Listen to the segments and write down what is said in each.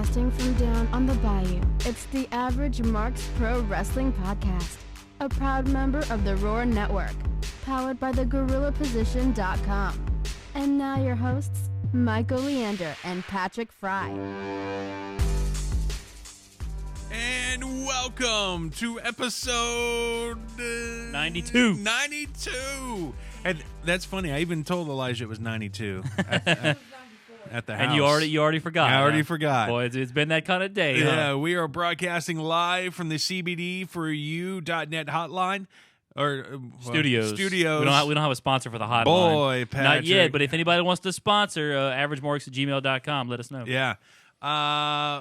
Broadcasting from down on the bayou, it's the Average Marks Pro Wrestling Podcast, a proud member of the Roar Network, powered by thegorillaposition.com. And now your hosts, Michael Leander and Patrick Fry. And welcome to episode 92. 92. And that's funny. I even told Elijah it was 92 at the house. And you already forgot. I already forgot. Boy, it's been that kind of day. Yeah, huh? we are broadcasting live from the CBD4U.net hotline. Studios. We don't have a sponsor for the hotline. Boy, Patrick. Not yet, but if anybody wants to sponsor, averagemarks@gmail.com, let us know. Yeah.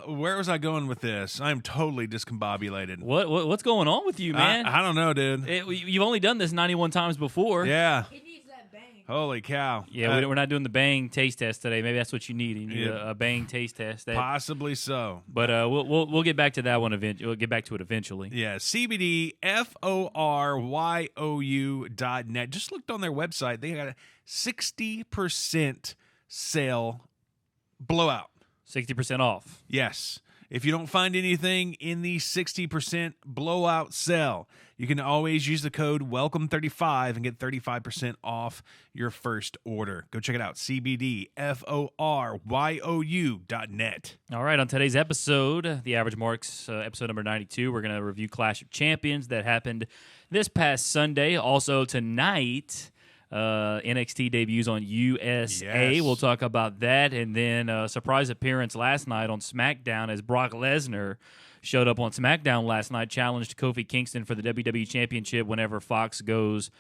Where was I going with this? I'm totally discombobulated. What's going on with you, man? I don't know, dude. You've only done this 91 times before. Yeah. He needs that bang. Holy cow. Yeah, we're not doing the bang taste test today. Maybe that's what you need. You need a bang taste test. Possibly so. But we'll get back to that one eventually. We'll get back to it eventually. Yeah, CBDFORYOU.net. Just looked on their website. They got a 60% sale blowout. 60% off. Yes. If you don't find anything in the 60% blowout sale, you can always use the code WELCOME35 and get 35% off your first order. Go check it out, CBDFORYOU.net. All right, on today's episode, The Average Marks, episode number 92, we're going to review Clash of Champions that happened this past Sunday. Also tonight, NXT debuts on USA. Yes. We'll talk about that. And then a surprise appearance last night on SmackDown as Brock Lesnar showed up on SmackDown last night, challenged Kofi Kingston for the WWE Championship whenever Fox goes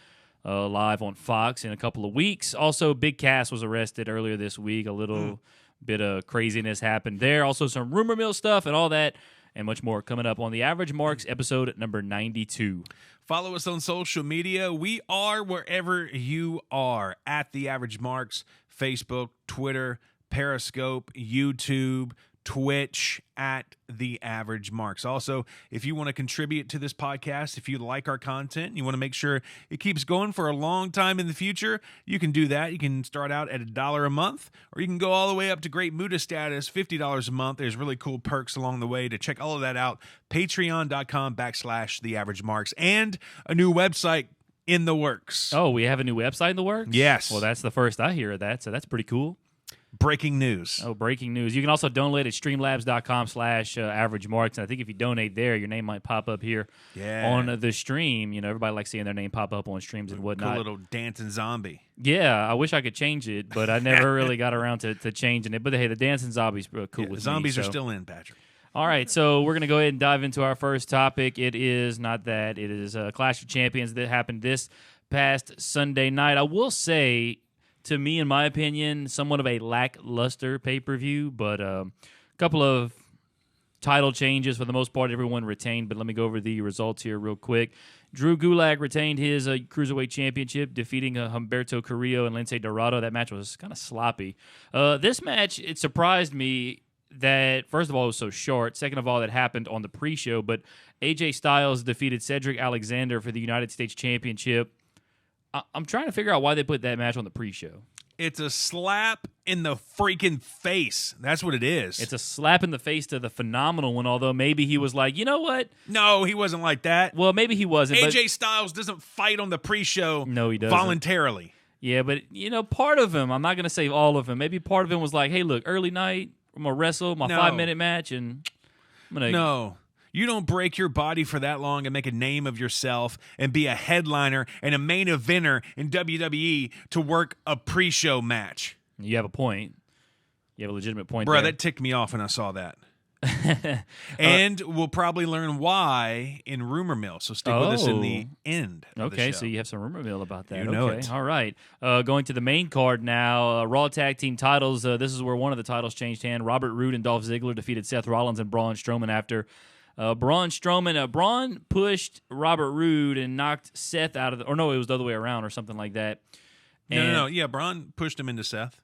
live on Fox in a couple of weeks. Also, Big Cass was arrested earlier this week. A little bit of craziness happened there. Also, some rumor mill stuff and all that and much more coming up on The Average Marks, episode number 92. Follow us on social media. We are wherever you are at The Average Marks, Facebook, Twitter, Periscope, YouTube, Twitch, at The Average Marks. Also, if you want to contribute to this podcast, if you like our content, and you want to make sure it keeps going for a long time in the future, you can do that. You can start out at $1 a month, or you can go all the way up to Great Muda status, $50 a month. There's really cool perks along the way. To check all of that out, patreon.com/The Average Marks, and a new website in the works. Oh, we have a new website in the works? Yes. Well, that's the first I hear of that, so that's pretty cool. Breaking news. Oh, breaking news. You can also donate at streamlabs.com/Average Marks. And I think if you donate there, your name might pop up here on the stream. You know, everybody likes seeing their name pop up on streams and whatnot. Cool little dancing zombie. Yeah, I wish I could change it, but I never really got around to changing it. But hey, the dancing zombies are cool with zombies me. are still in, Patrick. All right, so we're going to go ahead and dive into our first topic. It is not that. It is Clash of Champions that happened this past Sunday night. I will say, to me, in my opinion, somewhat of a lackluster pay-per-view, but a couple of title changes. For the most part, everyone retained, but let me go over the results here real quick. Drew Gulak retained his Cruiserweight Championship, defeating Humberto Carrillo and Lince Dorado. That match was kind of sloppy. This match, it surprised me that, first of all, it was so short. Second of all, it happened on the pre-show, but AJ Styles defeated Cedric Alexander for the United States Championship. I'm trying to figure out why they put that match on the pre-show. It's a slap in the freaking face. That's what it is. It's a slap in the face to the Phenomenal One, although maybe he was like, you know what? No, he wasn't like that. Well, maybe he wasn't. AJ Styles doesn't fight on the pre-show No, he doesn't. voluntarily. Yeah, but, part of him, I'm not going to say all of him, maybe part of him was like, hey, look, early night, I'm going to wrestle my 5-minute match, and I'm going to... No. You don't break your body for that long and make a name of yourself and be a headliner and a main eventer in WWE to work a pre-show match. You have a point. You have a legitimate point Bro, there. that ticked me off when I saw that. And we'll probably learn why in Rumor Mill, so stick with us in the end of the Okay, show. so you have some rumor mill about that. You know okay. it. All right. Going to the main card now, Raw Tag Team titles. This is where one of the titles changed hand. Robert Roode and Dolph Ziggler defeated Seth Rollins and Braun Strowman after Braun pushed Robert Roode and knocked Seth out of the... Or no, it was the other way around or something like that. No. Yeah, Braun pushed him into Seth.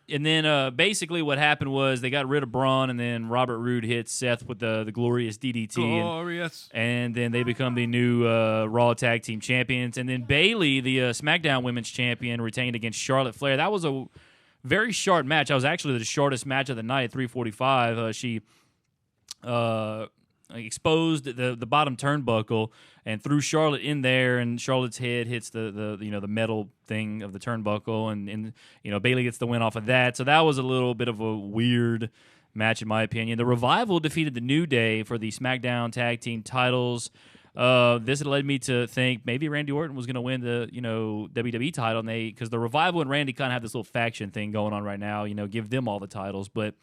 And then basically what happened was they got rid of Braun, and then Robert Roode hit Seth with the glorious DDT. Glorious. And then they become the new Raw Tag Team Champions. And then Bayley, the SmackDown Women's Champion, retained against Charlotte Flair. That was a very short match. That was actually the shortest match of the night, 3:45. She exposed the bottom turnbuckle and threw Charlotte in there, and Charlotte's head hits the metal thing of the turnbuckle, and Bayley gets the win off of that. So that was a little bit of a weird match in my opinion. The Revival defeated the New Day for the SmackDown Tag Team titles. This had led me to think maybe Randy Orton was going to win the WWE title, because the Revival and Randy kind of have this little faction thing going on right now. Give them all the titles, but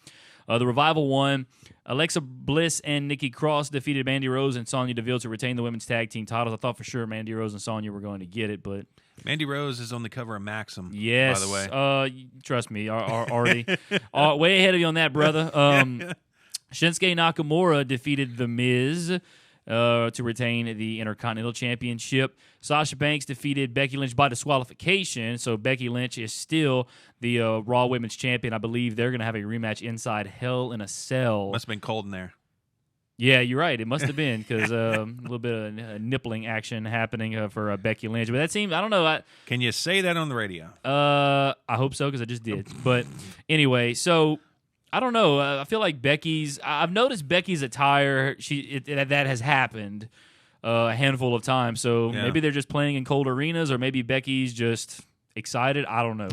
the Revival won. Alexa Bliss and Nikki Cross defeated Mandy Rose and Sonya Deville to retain the women's tag team titles. I thought for sure Mandy Rose and Sonya were going to get it, but Mandy Rose is on the cover of Maxim. Yes, by the way. Trust me, already way ahead of you on that, brother. Shinsuke Nakamura defeated The Miz to retain the Intercontinental Championship. Sasha Banks defeated Becky Lynch by disqualification, so Becky Lynch is still the Raw Women's Champion. I believe they're going to have a rematch inside Hell in a Cell. Must have been cold in there. Yeah, you're right. It must have been, because a little bit of nippling action happening for Becky Lynch. But that seems, I don't know. Can you say that on the radio? I hope so, because I just did. But anyway, so I don't know. I feel like I've noticed Becky's attire. That has happened a handful of times. So maybe they're just playing in cold arenas, or maybe Becky's just excited. I don't know.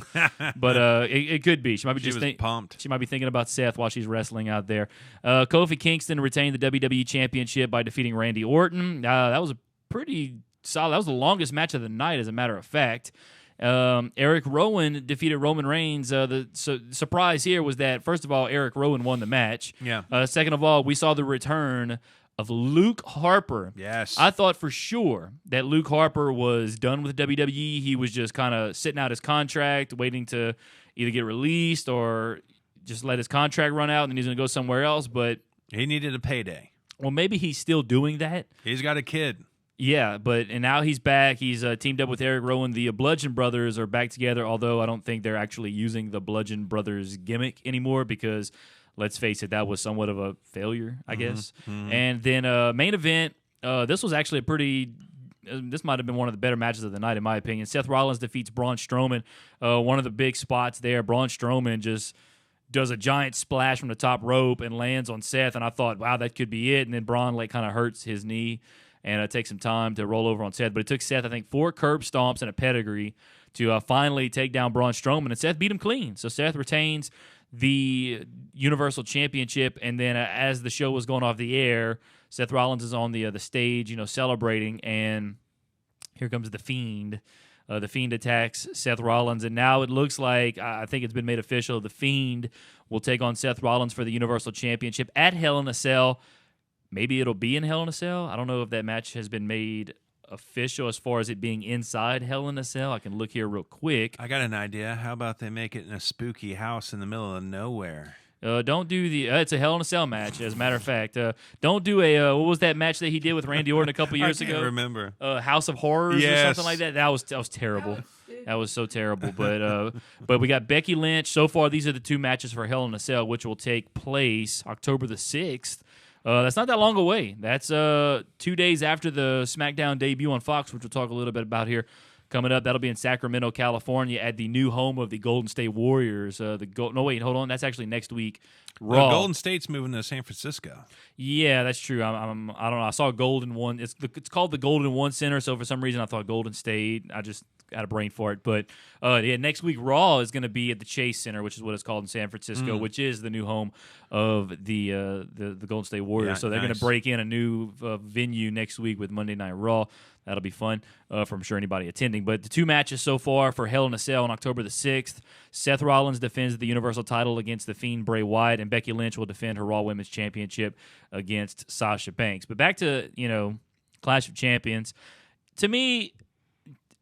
But it could be. She might be pumped. She might be thinking about Seth while she's wrestling out there. Kofi Kingston retained the WWE Championship by defeating Randy Orton. That was a pretty solid. That was the longest match of the night, as a matter of fact. Eric Rowan defeated Roman Reigns. The surprise here was that, first of all, Eric Rowan won the match. Yeah. Second of all, we saw the return of Luke Harper. Yes. I thought for sure that Luke Harper was done with WWE. He was just kind of sitting out his contract, waiting to either get released or just let his contract run out, and then he's going to go somewhere else. But he needed a payday. Well, maybe he's still doing that. He's got a kid. Yeah, and now he's back. He's teamed up with Eric Rowan. The Bludgeon Brothers are back together, although I don't think they're actually using the Bludgeon Brothers gimmick anymore, because, let's face it, that was somewhat of a failure, I guess. Mm-hmm. And then main event, this was actually this might have been one of the better matches of the night, in my opinion. Seth Rollins defeats Braun Strowman. One of the big spots there, Braun Strowman just does a giant splash from the top rope and lands on Seth, and I thought, wow, that could be it. And then Braun kind of hurts his knee, and it takes some time to roll over on Seth. But it took Seth, I think, 4 curb stomps and a pedigree to finally take down Braun Strowman, and Seth beat him clean. So Seth retains the Universal Championship, and then as the show was going off the air, Seth Rollins is on the stage, celebrating, and here comes the Fiend. The Fiend attacks Seth Rollins, and now it looks like, I think it's been made official, the Fiend will take on Seth Rollins for the Universal Championship at Hell in a Cell. Maybe it'll be in Hell in a Cell. I don't know if that match has been made official as far as it being inside Hell in a Cell. I can look here real quick. I got an idea. How about they make it in a spooky house in the middle of nowhere? Don't do it's a Hell in a Cell match, as a matter of fact. Don't do what was that match that he did with Randy Orton a couple years ago? I can't remember. House of Horrors or something like that. That was terrible. That was so terrible. But we got Becky Lynch. So far, these are the 2 matches for Hell in a Cell, which will take place October the 6th. That's not that long away. That's 2 days after the SmackDown debut on Fox, which we'll talk a little bit about here coming up. That'll be in Sacramento, California, at the new home of the Golden State Warriors. No, wait, hold on. That's actually next week. Raw. Golden State's moving to San Francisco. Yeah, that's true. I don't know. I saw Golden One. It's called the Golden One Center. So for some reason, I thought Golden State. I just had a brain for it. But next week Raw is going to be at the Chase Center, which is what it's called in San Francisco, which is the new home of the Golden State Warriors. Yeah, so they're going to break in a new venue next week with Monday Night Raw. That'll be fun for, I'm sure, anybody attending. But the 2 matches so far for Hell in a Cell on October the 6th, Seth Rollins defends the Universal title against the Fiend Bray Wyatt, and Becky Lynch will defend her Raw Women's Championship against Sasha Banks. But back to, Clash of Champions. To me,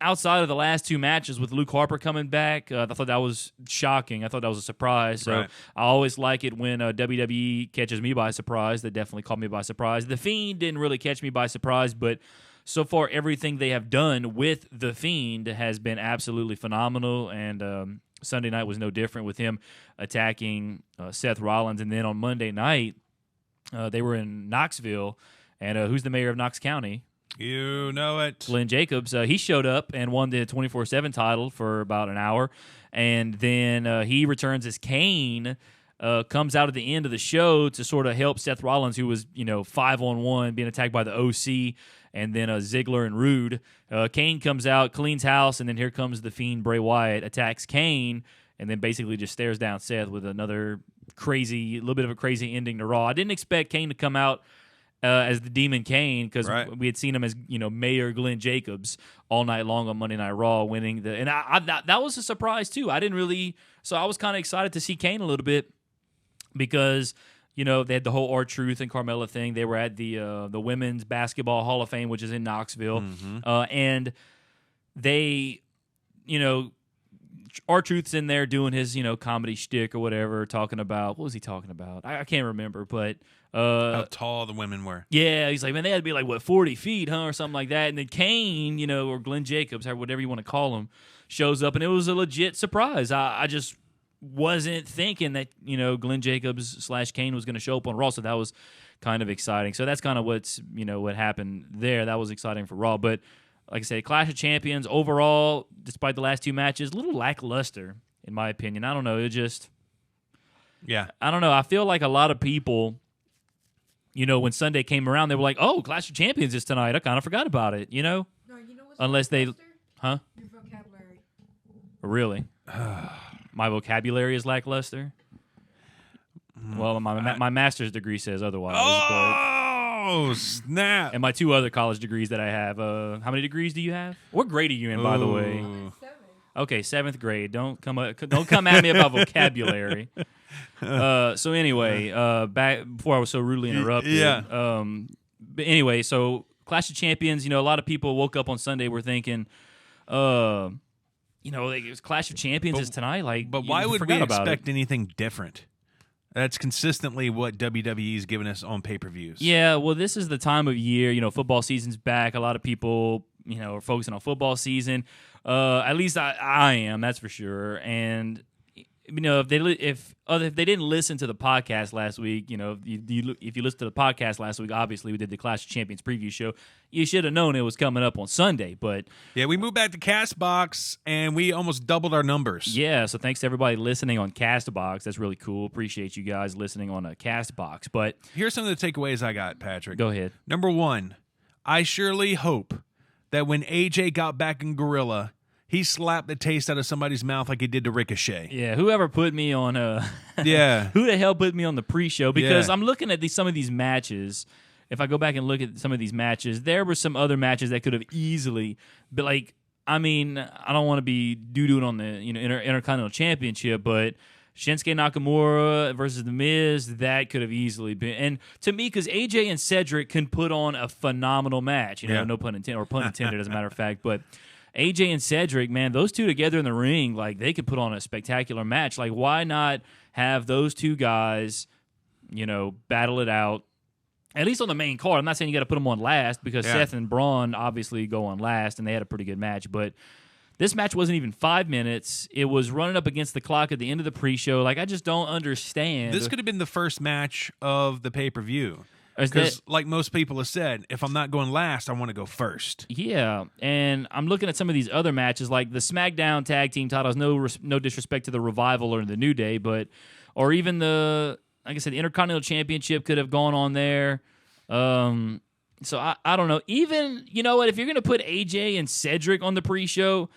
outside of the last 2 matches with Luke Harper coming back, I thought that was shocking. I thought that was a surprise. So right. I always like it when WWE catches me by surprise. They definitely caught me by surprise. The Fiend didn't really catch me by surprise, but so far everything they have done with The Fiend has been absolutely phenomenal, and Sunday night was no different with him attacking Seth Rollins. And then on Monday night, they were in Knoxville, and who's the mayor of Knox County? You know it. Glenn Jacobs. He showed up and won the 24/7 title for about an hour, and then he returns as Kane comes out at the end of the show to sort of help Seth Rollins, who was 5-on-1, being attacked by the OC, and then Ziggler and Rude. Kane comes out, cleans house, and then here comes the Fiend Bray Wyatt, attacks Kane, and then basically just stares down Seth with another little bit of a crazy ending to Raw. I didn't expect Kane to come out as the Demon Kane, because we had seen him as Mayor Glenn Jacobs all night long on Monday Night Raw, winning and that was a surprise too. I didn't really, so I was kind of excited to see Kane a little bit, because they had the whole R-Truth and Carmella thing. They were at the Women's Basketball Hall of Fame, which is in Knoxville, and they R-Truth's in there doing his comedy shtick or whatever, talking about, what was he talking about? I can't remember, but how tall the women were. Yeah, he's like, man, they had to be like 40 feet, or something like that. And then Kane, or Glenn Jacobs, or whatever you want to call him, shows up, and it was a legit surprise. I just wasn't thinking that Glenn Jacobs / Kane was going to show up on Raw, so that was kind of exciting. So that's kind of what happened there. That was exciting for Raw, but like I said, Clash of Champions overall, despite the last two matches, a little lackluster in my opinion. I don't know. I don't know. I feel like a lot of people, when Sunday came around, they were like, "Oh, Clash of Champions is tonight." I kind of forgot about it. No, you know what's unless they, Your vocabulary. Really? My vocabulary is lackluster. Well, my master's degree says otherwise. Oh, snap. And my two other college degrees that I have. How many degrees do you have? What grade are you in, by the way? Okay, 7th grade. Don't come at me about vocabulary. So anyway, back before I was so rudely interrupted. Yeah. But anyway, so Clash of Champions. A lot of people woke up on Sunday were thinking, Clash of Champions is tonight. But why would we expect anything different? That's consistently what WWE's given us on pay-per-views. Yeah, well, this is the time of year. Football season's back. A lot of people, are focusing on football season. At least I am, that's for sure. And if they didn't listen to the podcast last week, if you listened to the podcast last week, obviously we did the Clash of Champions preview show. You should have known it was coming up on Sunday, but yeah, we moved back to Castbox and we almost doubled our numbers. Yeah, so thanks to everybody listening on Castbox. That's really cool. Appreciate you guys listening on a Castbox. But here's some of the takeaways I got, Patrick. Go ahead. Number 1, I surely hope that when AJ got back in Gorilla, he slapped the taste out of somebody's mouth like he did to Ricochet. Yeah, whoever put me on yeah. Who the hell put me on the pre-show? Because I'm looking at some of these matches. If I go back and look at some of these matches, there were some other matches that could have easily, but I don't want to be doo-dooing on the Intercontinental Championship, but Shinsuke Nakamura versus The Miz, that could have easily been. And to me, because AJ and Cedric can put on a phenomenal match, no pun intended, or pun intended as a matter of fact, but AJ and Cedric, man, those two together in the ring, they could put on a spectacular match. Why not have those two guys, battle it out, at least on the main card? I'm not saying you got to put them on last, because Seth and Braun obviously go on last, and they had a pretty good match. But this match wasn't even 5 minutes. It was running up against the clock at the end of the pre-show. I just don't understand. This could have been the first match of the pay-per-view. Because, like most people have said, if I'm not going last, I want to go first. Yeah, and I'm looking at some of these other matches, like the SmackDown Tag Team titles. No disrespect to the Revival or the New Day, or even the Intercontinental Championship could have gone on there. So I don't know. Even, what, if you're going to put AJ and Cedric on the pre-show,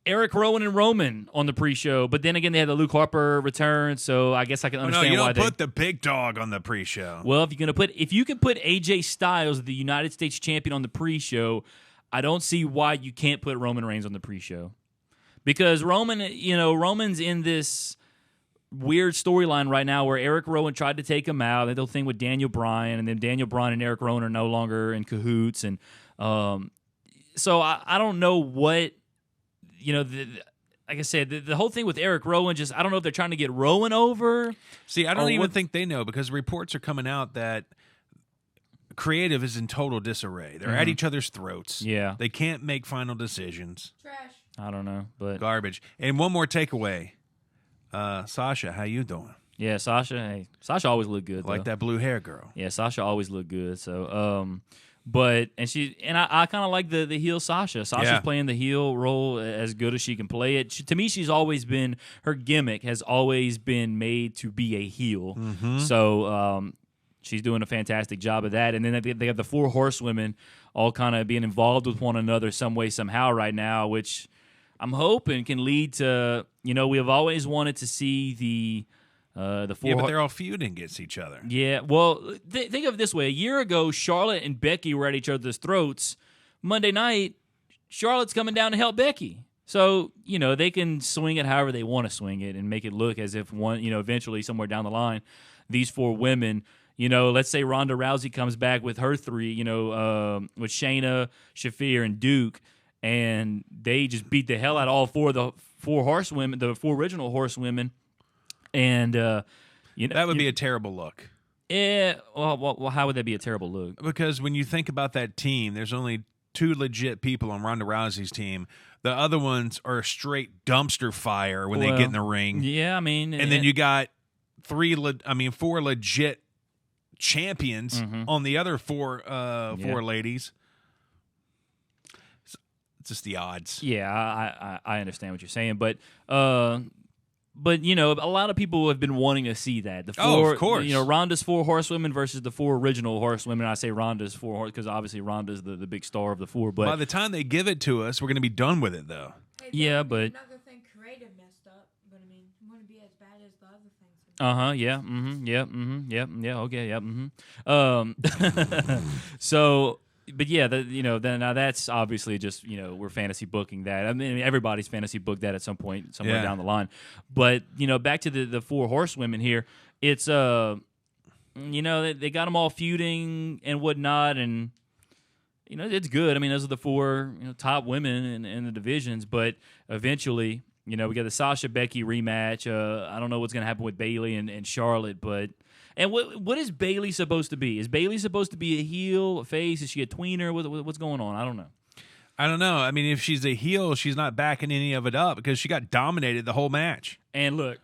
Eric Rowan and Roman on the pre-show, but then again they had the Luke Harper return, so I guess I can understand why they put the big dog on the pre-show. Well, if you can put AJ Styles, the United States champion, on the pre-show, I don't see why you can't put Roman Reigns on the pre-show. Because Roman's in this weird storyline right now where Eric Rowan tried to take him out, that whole thing with Daniel Bryan, and then Daniel Bryan and Eric Rowan are no longer in cahoots, and so I don't know what. Like I said, the whole thing with Eric Rowan, I don't know if they're trying to get Rowan over. See, I don't even think they know, because reports are coming out that creative is in total disarray. They're at each other's throats. Yeah. They can't make final decisions. Trash. I don't know, but garbage. And one more takeaway. Sasha, how you doing? Yeah, Sasha always looked good, Like though. that blue hair girl. Yeah, Sasha always looked good. So, But I kind of like the heel Sasha. Sasha's playing the heel role as good as she can play it. To me, she's always been, her gimmick has always been made to be a heel. Mm-hmm. So she's doing a fantastic job of that. And then they have the 4 horsewomen all kind of being involved with one another some way, somehow right now, which I'm hoping can lead to, we have always wanted to see the 4. Yeah, but they're all feuding against each other. Yeah, well, think of it this way. A year ago, Charlotte and Becky were at each other's throats. Monday night, Charlotte's coming down to help Becky. So, they can swing it however they want to swing it and make it look as if one, eventually somewhere down the line, these 4 women, let's say Ronda Rousey comes back with her 3, with Shayna, Shafir, and Duke, and they just beat the hell out of all 4 of the 4 horsewomen, the 4 original horsewomen. And that would be a terrible look. Yeah, well, how would that be a terrible look? Because when you think about that team, there's only 2 legit people on Ronda Rousey's team. The other ones are straight dumpster fire when they get in the ring. Yeah, I mean, and then you got 4 legit champions on the other 4 ladies. It's just the odds. Yeah, I understand what you're saying, but a lot of people have been wanting to see that. The 4, of course. Ronda's 4 horsewomen versus the 4 original horsewomen. I say Ronda's 4 because obviously Ronda's the big star of the 4. But by the time they give it to us, we're going to be done with it, though. Hey, yeah, but another thing, creative messed up. But I mean, it wouldn't be as bad as the other things. Yeah. Yeah. Okay. Yeah. So. But yeah, now that's obviously just we're fantasy booking that. I mean, everybody's fantasy booked that at some point somewhere down the line. But back to the 4 horsewomen here, it's they got them all feuding and whatnot, and it's good. I mean, those are the 4 top women in the divisions. But eventually, we got the Sasha Becky rematch. I don't know what's gonna happen with Bayley and Charlotte, but. And what is Bayley supposed to be? Is Bayley supposed to be a heel, a face? Is she a tweener? What's going on? I don't know. I mean, if she's a heel, she's not backing any of it up because she got dominated the whole match. And look,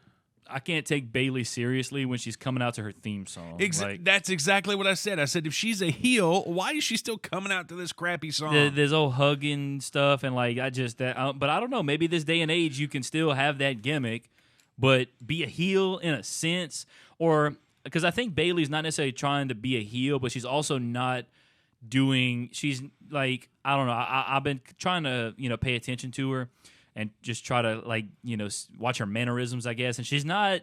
I can't take Bayley seriously when she's coming out to her theme song. That's exactly what I said. I said, if she's a heel, why is she still coming out to this crappy song? There's old hugging stuff, and but I don't know. Maybe this day and age, you can still have that gimmick, but be a heel in a sense, or. Because I think Bayley's not necessarily trying to be a heel, but she's also not doing. She's like, I don't know. I've been trying to pay attention to her and just try to watch her mannerisms, I guess. And she's not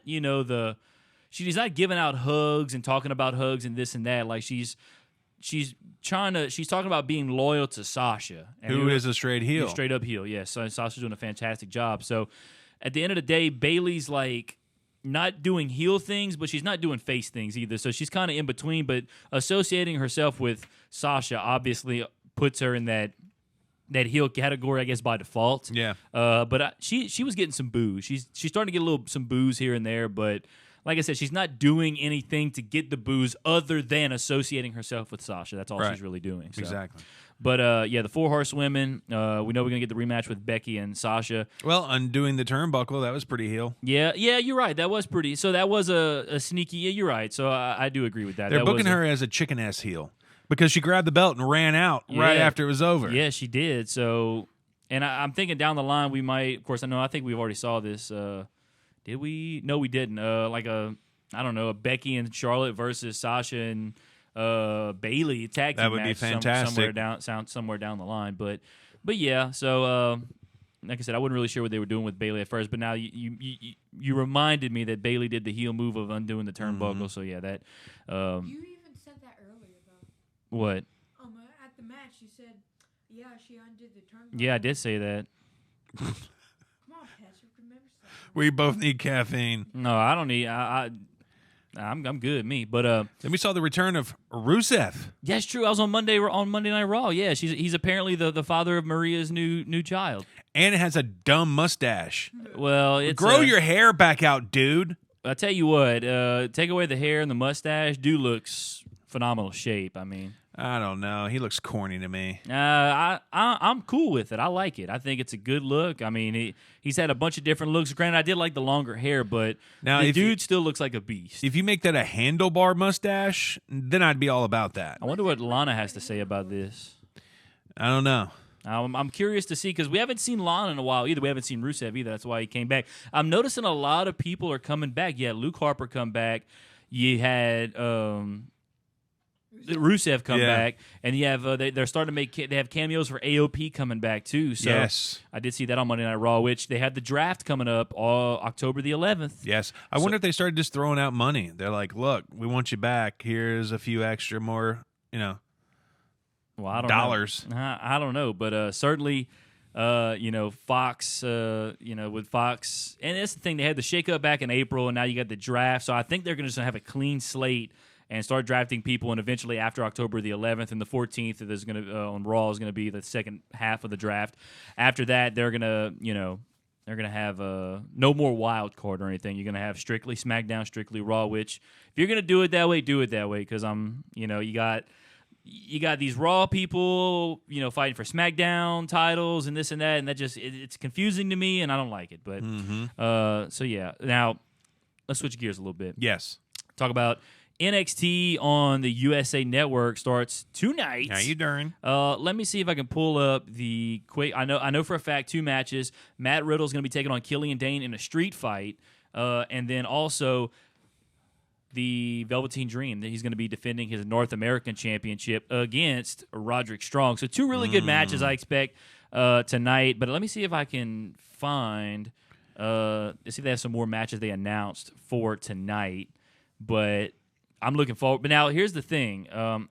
she's not giving out hugs and talking about hugs and this and that. Like she's talking about being loyal to Sasha, who is a straight heel, straight up heel. Yes, so Sasha's doing a fantastic job. So at the end of the day, Bayley's like. Not doing heel things, but she's not doing face things either. So she's kind of in between, but associating herself with Sasha obviously puts her in that heel category, I guess, by default. Yeah. But she was getting some boos. She's starting to get some boos here and there, but like I said, she's not doing anything to get the boos other than associating herself with Sasha. That's all she's really doing. So. Exactly. But, the 4 horsewomen, we know we're going to get the rematch with Becky and Sasha. Well, undoing the turnbuckle, that was pretty heel. Yeah, you're right. That was pretty. So that was a sneaky, you're right. So I do agree with that. They're booking her as a chicken-ass heel because she grabbed the belt and ran out right after it was over. Yeah, she did. So, and I'm thinking down the line we might, of course, I think we already saw this. Did we? No, we didn't. A Becky and Charlotte versus Sasha and Bayley tag team that would match be fantastic. somewhere down the line, but yeah. So like I said, I wasn't really sure what they were doing with Bayley at first, but now you reminded me that Bayley did the heel move of undoing the turnbuckle. So yeah, that. You even said that earlier though. What? At the match, you said, yeah, she undid the turnbuckle. Yeah, I did say that. Come on, Patrick, remember something. We both need caffeine. No, I don't need. I'm good, me. But then we saw the return of Rusev. Yeah, it's true. I was on Monday Night Raw. Yeah, he's apparently the father of Maria's new child, and it has a dumb mustache. Well, grow your hair back out, dude. I tell you what, take away the hair and the mustache, dude looks phenomenal shape. I mean, I don't know. He looks corny to me. I'm cool with it. I like it. I think it's a good look. I mean, he's had a bunch of different looks. Granted, I did like the longer hair, but Now, the dude still looks like a beast. If you make that a handlebar mustache, then I'd be all about that. I wonder what Lana has to say about this. I don't know. I'm curious to see because we haven't seen Lana in a while either. We haven't seen Rusev either. That's why he came back. I'm noticing a lot of people are coming back. You had Luke Harper come back. You had Rusev come back, and you have they're starting to make they have cameos for AOP coming back too. So yes, I did see that on Monday Night Raw, which they had the draft coming up October the 11th. Yes, I wonder if they started just throwing out money. They're like, "Look, we want you back. Here's a few extra more, Well, I don't dollars." know. I don't know, but certainly, Fox, with Fox, and that's the thing. They had the shakeup back in April, and now you got the draft. So I think they're going to just have a clean slate and start drafting people. And eventually, after October the 11th and the 14th, there's going to on Raw is going to be the second half of the draft. After that, they're going to, they're going to have no more wild card or anything. You're going to have strictly SmackDown, strictly Raw. Which, if you're going to do it that way, do it that way. Because you got these Raw people, fighting for SmackDown titles and this and that, and that just it's confusing to me, and I don't like it. But so yeah. Now let's switch gears a little bit. Yes, talk about NXT on the USA Network starts tonight. How you doing? Let me see if I can pull up the quick. I know for a fact 2 matches. Matt Riddle's going to be taking on Killian Dane in a street fight, and then also the Velveteen Dream, that he's going to be defending his North American Championship against Roderick Strong. So 2 really good matches I expect tonight. But let me see if I can find. Let's see if they have some more matches they announced for tonight. But I'm looking forward. But now here's the thing.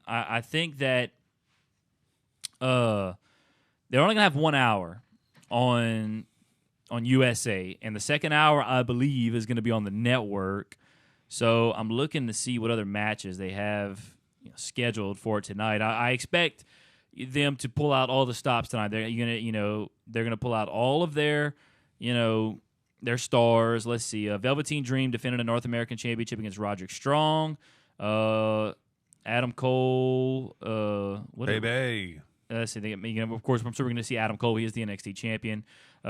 I think that they're only going to have 1 hour on USA, and the second hour I believe is going to be on the network. So I'm looking to see what other matches they have scheduled for tonight. I expect them to pull out all the stops tonight. They're gonna pull out all of their their stars. Let's see, Velveteen Dream defending a North American Championship against Roderick Strong. Adam Cole. Baby. Let's see. Of course, I'm sure we're going to see Adam Cole. He is the NXT champion.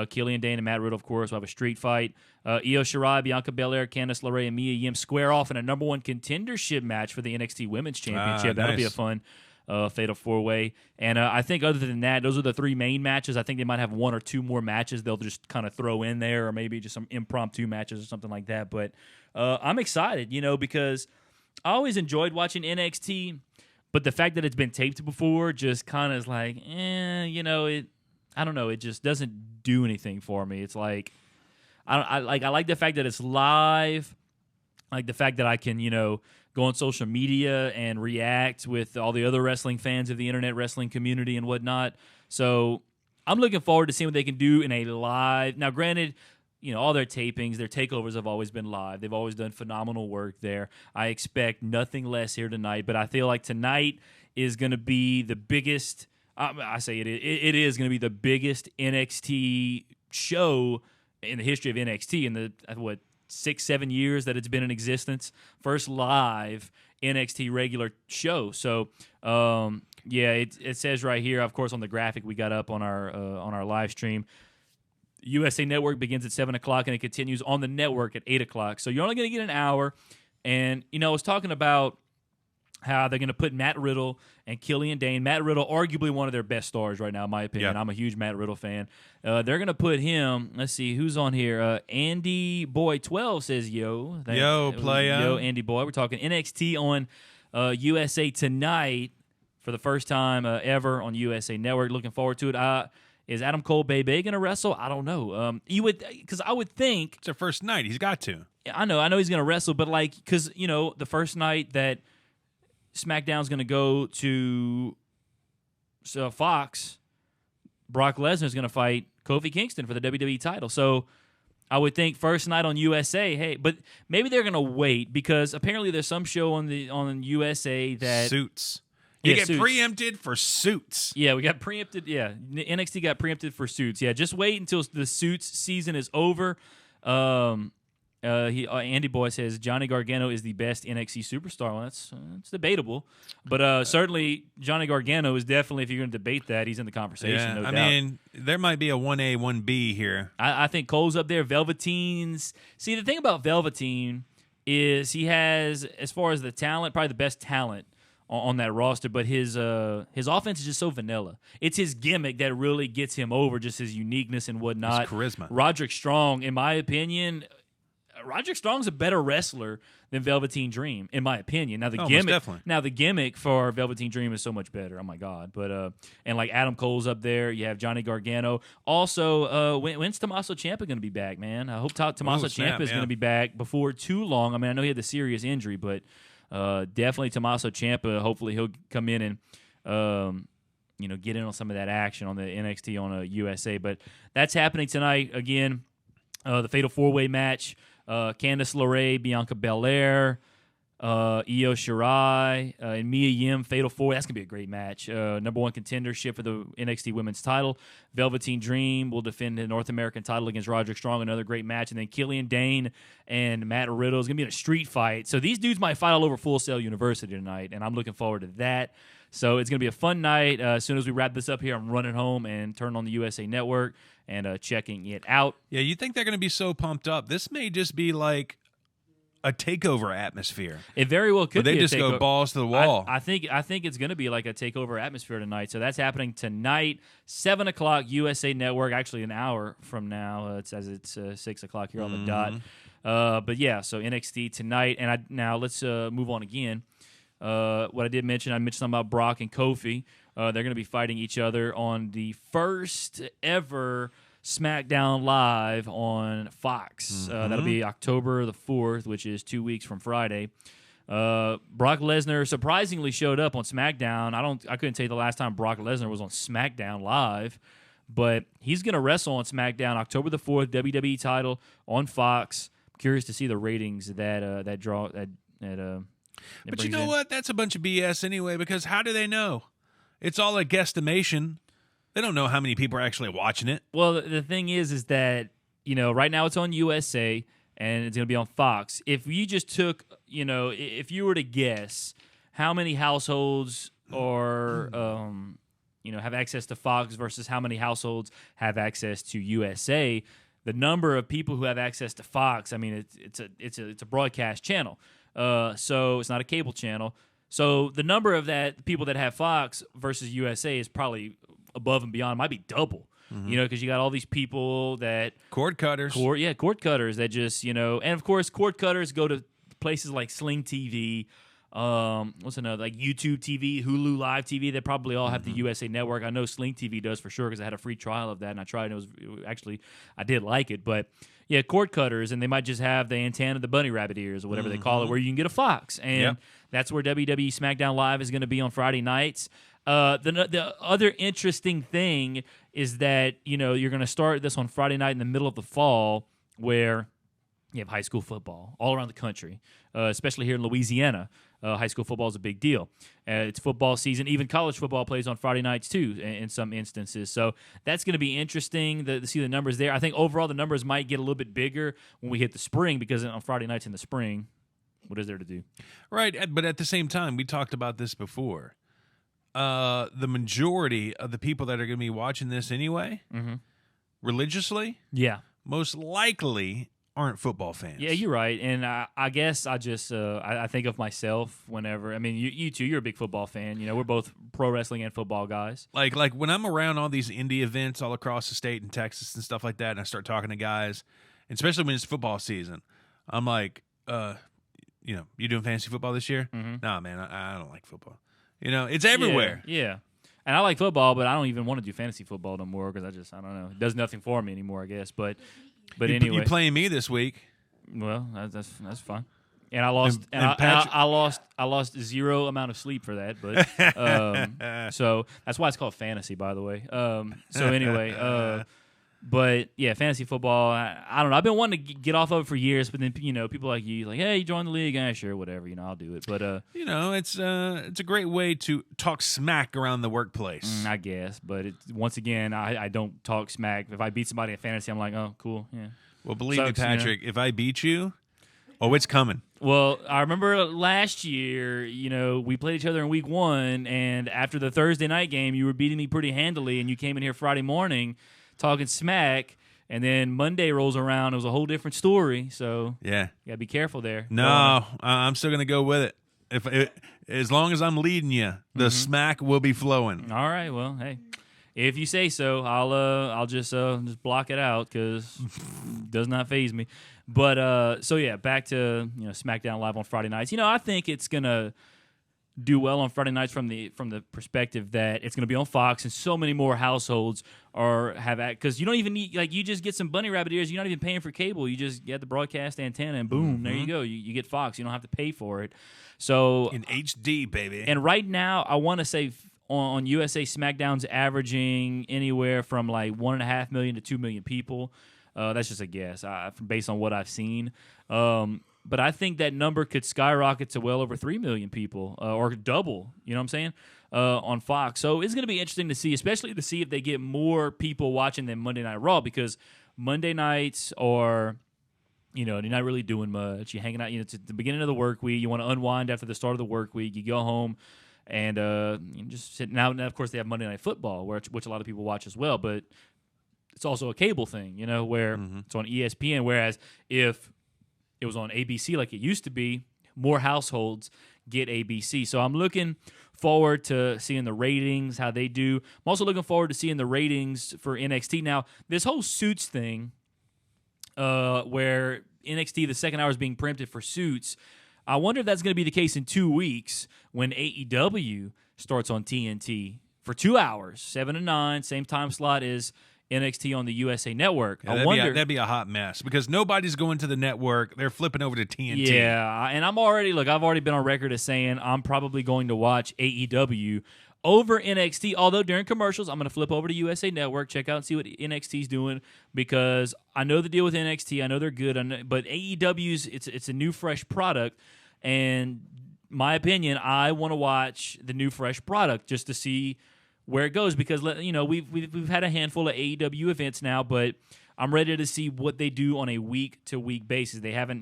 Killian Dane and Matt Riddle, of course, will have a street fight. Io Shirai, Bianca Belair, Candice LeRae, and Mia Yim square off in a number 1 contendership match for the NXT Women's Championship. That'll be a fun fatal 4-way. And I think other than that, those are the 3 main matches. I think they might have 1 or 2 more matches they'll just kind of throw in there, or maybe just some impromptu matches or something like that. But I'm excited, because I always enjoyed watching NXT. But the fact that it's been taped before just kind of is like, I don't know. It just doesn't do anything for me. It's like, I like the fact that it's live. I like the fact that I can, go on social media and react with all the other wrestling fans of the internet wrestling community and whatnot. So I'm looking forward to seeing what they can do in a live. Now, granted, all their tapings, their takeovers have always been live. They've always done phenomenal work there. I expect nothing less here tonight, but I feel like tonight is going to be the biggest. I say it is going to be the biggest NXT show in the history of NXT in the 6-7 years that it's been in existence. First live NXT regular show. So it says right here, of course, on the graphic we got up on our live stream. USA Network begins at 7 o'clock and it continues on the network at 8 o'clock. So you're only going to get an hour. And, I was talking about how they're going to put Matt Riddle and Killian Dane. Matt Riddle, arguably one of their best stars right now, in my opinion. Yeah. I'm a huge Matt Riddle fan. They're going to put him, let's see, who's on here? Andy Boy 12 says, yo, playa. Yo, Andy Boy. We're talking NXT on USA tonight for the first time ever on USA Network. Looking forward to it. Is Adam Cole Bebe going to wrestle? I don't know. Because I would think it's their first night. He's got to. I know he's going to wrestle, but because the first night that SmackDown's going to go to Fox, Brock Lesnar's going to fight Kofi Kingston for the WWE title. So I would think first night on USA, hey, but maybe they're going to wait because apparently there's some show on USA that Suits. You get Suits. Preempted for Suits. Yeah, we got preempted. Yeah, NXT got preempted for Suits. Yeah, just wait until the Suits season is over. Andy Boy says Johnny Gargano is the best NXT superstar. Well, that's debatable, but certainly Johnny Gargano is definitely, if you're going to debate that, he's in the conversation. No doubt. I mean, there might be a 1A, 1B here. I think Cole's up there. Velveteen's. See, the thing about Velveteen is he has, as far as the talent, probably the best talent on that roster, but his offense is just so vanilla. It's his gimmick that really gets him over, just his uniqueness and whatnot. His charisma. Roderick Strong, in my opinion, Roderick Strong's a better wrestler than Velveteen Dream, in my opinion. Now the gimmick for Velveteen Dream is so much better. Oh my God! But and like Adam Cole's up there. You have Johnny Gargano. Also, when's Tommaso Ciampa going to be back, man? I hope Tommaso Ciampa is going to be back before too long. I mean, I know he had the serious injury, but definitely Tommaso Ciampa. Hopefully, he'll come in and get in on some of that action on the NXT on USA. But that's happening tonight again. The Fatal 4-Way match. Candice LeRae, Bianca Belair, Io Shirai, and Mia Yim, Fatal 4. That's going to be a great match. Number one contendership for the NXT Women's title. Velveteen Dream will defend the North American title against Roderick Strong, another great match. And then Killian Dane and Matt Riddle is going to be in a street fight. So these dudes might fight all over Full Sail University tonight, and I'm looking forward to that. So it's going to be a fun night. As soon as we wrap this up here, I'm running home and turning on the USA Network and checking it out. Yeah, you think they're going to be so pumped up. This may just be like a takeover atmosphere. It very well could be. They just go balls to the wall. I think it's going to be like a takeover atmosphere tonight. So that's happening tonight, 7 o'clock USA Network. Actually, an hour from now. It says it's 6 o'clock here on the dot. But yeah, so NXT tonight. And now let's move on again. What I did mention, I mentioned something about Brock and Kofi. They're going to be fighting each other on the first ever SmackDown Live on Fox. That'll be October the 4th, which is 2 weeks from Friday. Brock Lesnar surprisingly showed up on SmackDown. I couldn't tell you the last time Brock Lesnar was on SmackDown Live, but he's going to wrestle on SmackDown October the 4th, WWE title on Fox. I'm curious to see the ratings that draw. But you know what? That's a bunch of BS anyway, because how do they know? It's all a guesstimation. They don't know how many people are actually watching it. Well, the thing is that, right now it's on USA and it's going to be on Fox. If you just took, if you were to guess how many households have access to Fox versus how many households have access to USA, the number of people who have access to Fox, I mean, it's a broadcast channel. So it's not a cable channel. So the number of people that have Fox versus USA is probably above and beyond, might be double. Because you got all these people that cord cutters, cord cutters that just and of course cord cutters go to places like Sling TV. What's another, like YouTube TV, Hulu Live TV? They probably all have the USA Network. I know Sling TV does for sure because I had a free trial of that and I tried. I did like it, but yeah, cord cutters, and they might just have the antenna, the bunny rabbit ears, or whatever they call it, where you can get a Fox, and that's where WWE SmackDown Live is going to be on Friday nights. The other interesting thing is that you're going to start this on Friday night in the middle of the fall, where you have high school football all around the country, especially here in Louisiana. High school football is a big deal. It's football season. Even college football plays on Friday nights, too, in some instances. So that's going to be interesting to see the numbers there. I think overall the numbers might get a little bit bigger when we hit the spring, because on Friday nights in the spring, what is there to do? Right, but at the same time, we talked about this before. The majority of the people that are going to be watching this anyway, religiously, most likely aren't football fans. Yeah, you're right. And I guess I just I think of myself whenever. I mean, you too. You're a big football fan. We're both pro wrestling and football guys. Like when I'm around all these indie events all across the state in Texas and stuff like that, and I start talking to guys, and especially when it's football season, I'm like, you doing fantasy football this year? Nah, man, I don't like football. It's everywhere. Yeah. And I like football, but I don't even want to do fantasy football no more because I don't know. It does nothing for me anymore, I guess. But anyway, you playing me this week? Well, that's fine. And I lost. I lost zero amount of sleep for that. But so that's why it's called fantasy, by the way. So anyway, but yeah, fantasy football. I don't know. I've been wanting to get off of it for years, but then people like you, like, hey, you join the league, sure, whatever. I'll do it. But it's a great way to talk smack around the workplace. I guess, but once again, I don't talk smack. If I beat somebody in fantasy, I'm like, oh, cool, yeah. Well, believe me, Sucks, you know? Patrick, if I beat you, it's coming. Well, I remember last year, we played each other in week 1, and after the Thursday night game, you were beating me pretty handily, and you came in here Friday morning talking smack, and then Monday rolls around, it was a whole different story, so Yeah. you got to be careful there. No, I'm still going to go with it. As long as I'm leading you, the smack will be flowing. All right, well, hey. If you say so, I'll just block it out because it does not faze me. But so yeah, back to SmackDown Live on Friday nights. I think it's gonna do well on Friday nights from the perspective that it's gonna be on Fox, and so many more households because you don't even need you just get some bunny rabbit ears. You're not even paying for cable. You just get the broadcast antenna, and boom, there you go. You get Fox. You don't have to pay for it. So In HD, baby. And right now, I want to say on USA, SmackDown's averaging anywhere from 1.5 million to 2 million people. That's just a guess based on what I've seen. But I think that number could skyrocket to well over 3 million people or double, you know what I'm saying, on Fox. So it's going to be interesting to see, especially to see if they get more people watching than Monday Night Raw, because Monday nights are – you're not really doing much. You're hanging out. It's at the beginning of the work week. You want to unwind after the start of the work week. You go home and you just sit. Now, of course, they have Monday Night Football, which a lot of people watch as well. But it's also a cable thing, where it's on ESPN. Whereas if it was on ABC like it used to be, more households get ABC. So I'm looking forward to seeing the ratings, how they do. I'm also looking forward to seeing the ratings for NXT. Now, this whole Suits thing, where NXT, the second hour, is being preempted for Suits. I wonder if that's going to be the case in 2 weeks when AEW starts on TNT for 2 hours, 7 to 9, same time slot as NXT on the USA Network. Yeah, that'd be a hot mess because nobody's going to the network. They're flipping over to TNT. Yeah, and I've already been on record as saying I'm probably going to watch AEW over NXT, although during commercials, I'm going to flip over to USA Network, check out and see what NXT's doing, because I know the deal with NXT. I know they're good, but AEW's, it's a new, fresh product, and my opinion, I want to watch the new, fresh product just to see where it goes, because we've had a handful of AEW events now, but I'm ready to see what they do on a week-to-week basis. They haven't,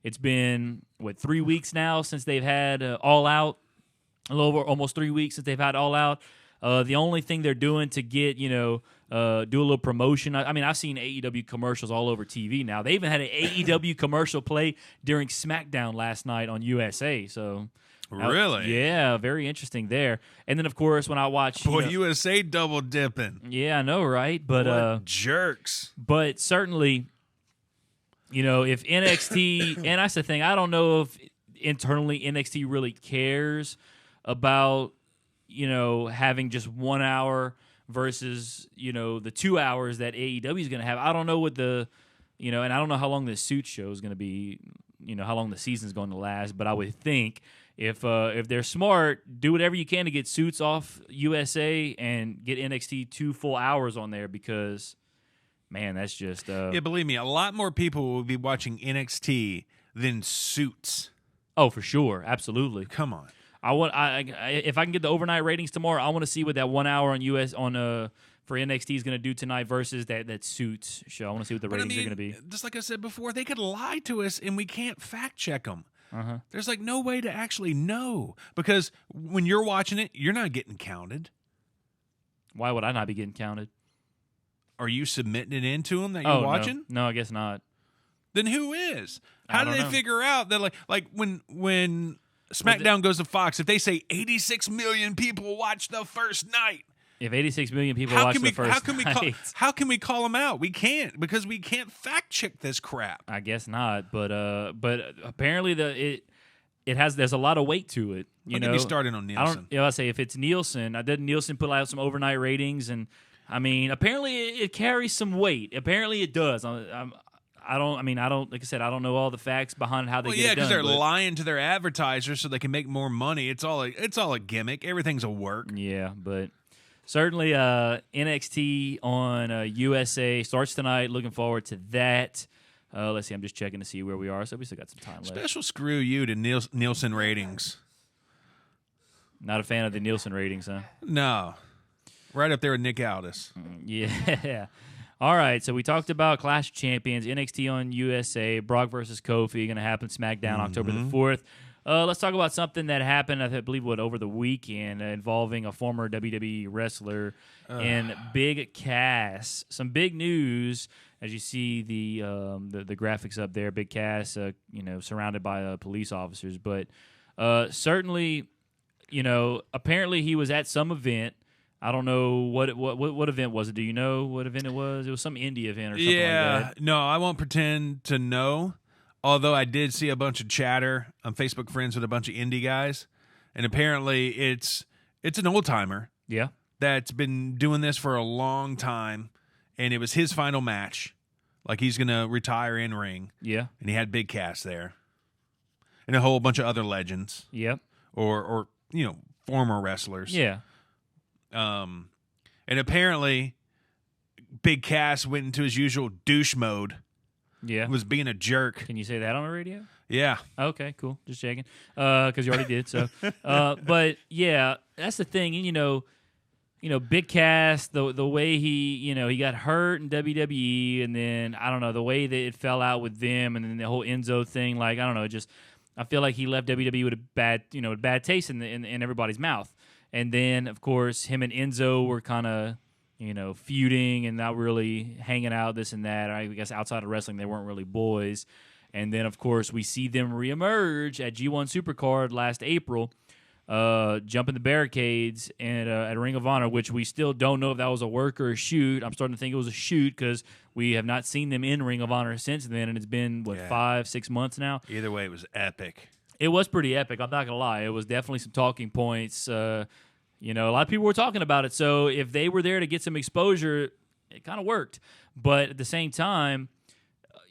it's been, 3 weeks now since they've had All Out. A little over almost 3 weeks since they've had All Out. The only thing they're doing to get, do a little promotion. I mean, I've seen AEW commercials all over TV now. They even had an AEW commercial play during SmackDown last night on USA. So, really? Yeah, very interesting there. And then, of course, when I watch... USA double dipping. Yeah, I know, right? But what jerks. But certainly, if NXT... and that's the thing. I don't know if internally NXT really cares about having just 1 hour versus the 2 hours that AEW is going to have. I don't know what and I don't know how long this Suits show is going to be, how long the season is going to last, but I would think if they're smart, do whatever you can to get Suits off USA and get NXT 2 full hours on there, because man, that's just yeah, believe me, a lot more people will be watching NXT than Suits. Oh, for sure, absolutely. Come on. If I can get the overnight ratings tomorrow, I want to see what that 1 hour for NXT is going to do tonight versus that Suits show. I want to see what the ratings are going to be. Just like I said before, they could lie to us and we can't fact check them. There's no way to actually know, because when you're watching it, you're not getting counted. Why would I not be getting counted? Are you submitting it into them that you're watching? No, I guess not. Then who is? How do they figure out that like when SmackDown goes to Fox, if they say 86 million people watch the first night, if 86 million people watch the first night, how can we call them out? We can't, because we can't fact check this crap. I guess not, but apparently there's a lot of weight to it. Don't get me started on Nielsen. I say if it's Nielsen, did Nielsen put out some overnight ratings, and I mean apparently it carries some weight. Apparently it does. I don't like I said, I don't know all the facts behind how they get it done. Yeah, because they're lying to their advertisers so they can make more money. It's all a gimmick. Everything's a work. Yeah, but certainly NXT on USA starts tonight. Looking forward to that. Let's see, I'm just checking to see where we are, so we still got some time left. Special screw you to Nielsen ratings. Not a fan of the Nielsen ratings, huh? No. Right up there with Nick Aldis. Yeah. All right, so we talked about Clash of Champions, NXT on USA, Brock versus Kofi, going to happen SmackDown October the 4th. Let's talk about something that happened, I believe, over the weekend involving a former WWE wrestler and Big Cass. Some big news, as you see the graphics up there. Big Cass, surrounded by police officers, but certainly, apparently he was at some event. I don't know what event was it. Do you know what event it was? It was some indie event or something like that. No, I won't pretend to know. Although I did see a bunch of chatter. I'm Facebook friends with a bunch of indie guys, and apparently it's an old timer. Yeah, that's been doing this for a long time, and it was his final match. Like he's gonna retire in ring. Yeah, and he had Big Cass there, and a whole bunch of other legends. Yep, or former wrestlers. Yeah, and apparently Big Cass went into his usual douche mode. Yeah. Was being a jerk. Can you say that on the radio? Yeah. Okay, cool. Just checking. Because you already did. So, but yeah, that's the thing. Big Cass, the way he got hurt in WWE, and then I don't know the way that it fell out with them, and then the whole Enzo thing. Like I don't know, I feel like he left WWE with a bad taste in everybody's mouth. And then of course him and Enzo were kind of feuding and not really hanging out, this and that. I guess outside of wrestling, they weren't really boys. And then, of course, we see them reemerge at G1 Supercard last April, jumping the barricades and at Ring of Honor, which we still don't know if that was a work or a shoot. I'm starting to think it was a shoot because we have not seen them in Ring of Honor since then, and it's been, 5-6 months now? Either way, it was epic. It was pretty epic. I'm not going to lie. It was definitely some talking points. A lot of people were talking about it. So if they were there to get some exposure, it kind of worked. But at the same time,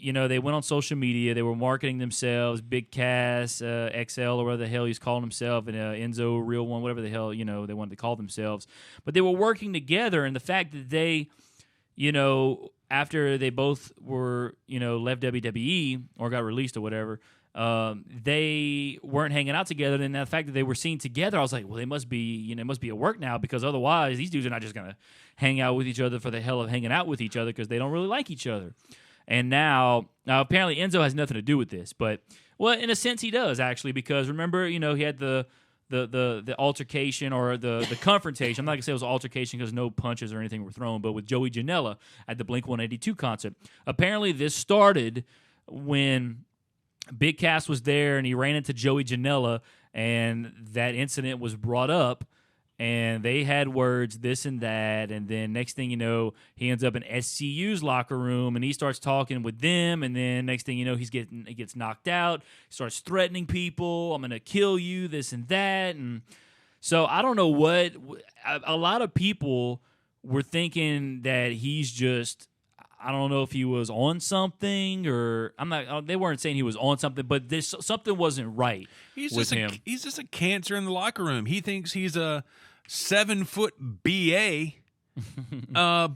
they went on social media. They were marketing themselves. Big Cass, XL, or whatever the hell he's calling himself, and Enzo, Real One, whatever the hell, they wanted to call themselves. But they were working together, and the fact that they, after they both were, left WWE or got released or whatever, they weren't hanging out together, and the fact that they were seen together, I was like, well, they must be, it must be at work now, because otherwise these dudes are not just going to hang out with each other for the hell of hanging out with each other because they don't really like each other. And now apparently Enzo has nothing to do with this, but in a sense he does actually, because remember, he had the altercation or the confrontation. I'm not gonna say it was an altercation because no punches or anything were thrown, but with Joey Janela at the Blink-182 concert. Apparently this started when Big Cass was there and he ran into Joey Janela, and that incident was brought up, and they had words, this and that, and then next thing you know, he ends up in SCU's locker room, and he starts talking with them, and then next thing you know, he gets knocked out, starts threatening people, I'm going to kill you, this and that, and so I don't know what, a lot of people were thinking that he's just, I don't know if he was on something, or they weren't saying he was on something, but something wasn't right with him. He's just a cancer in the locker room. He thinks he's a 7-foot BA,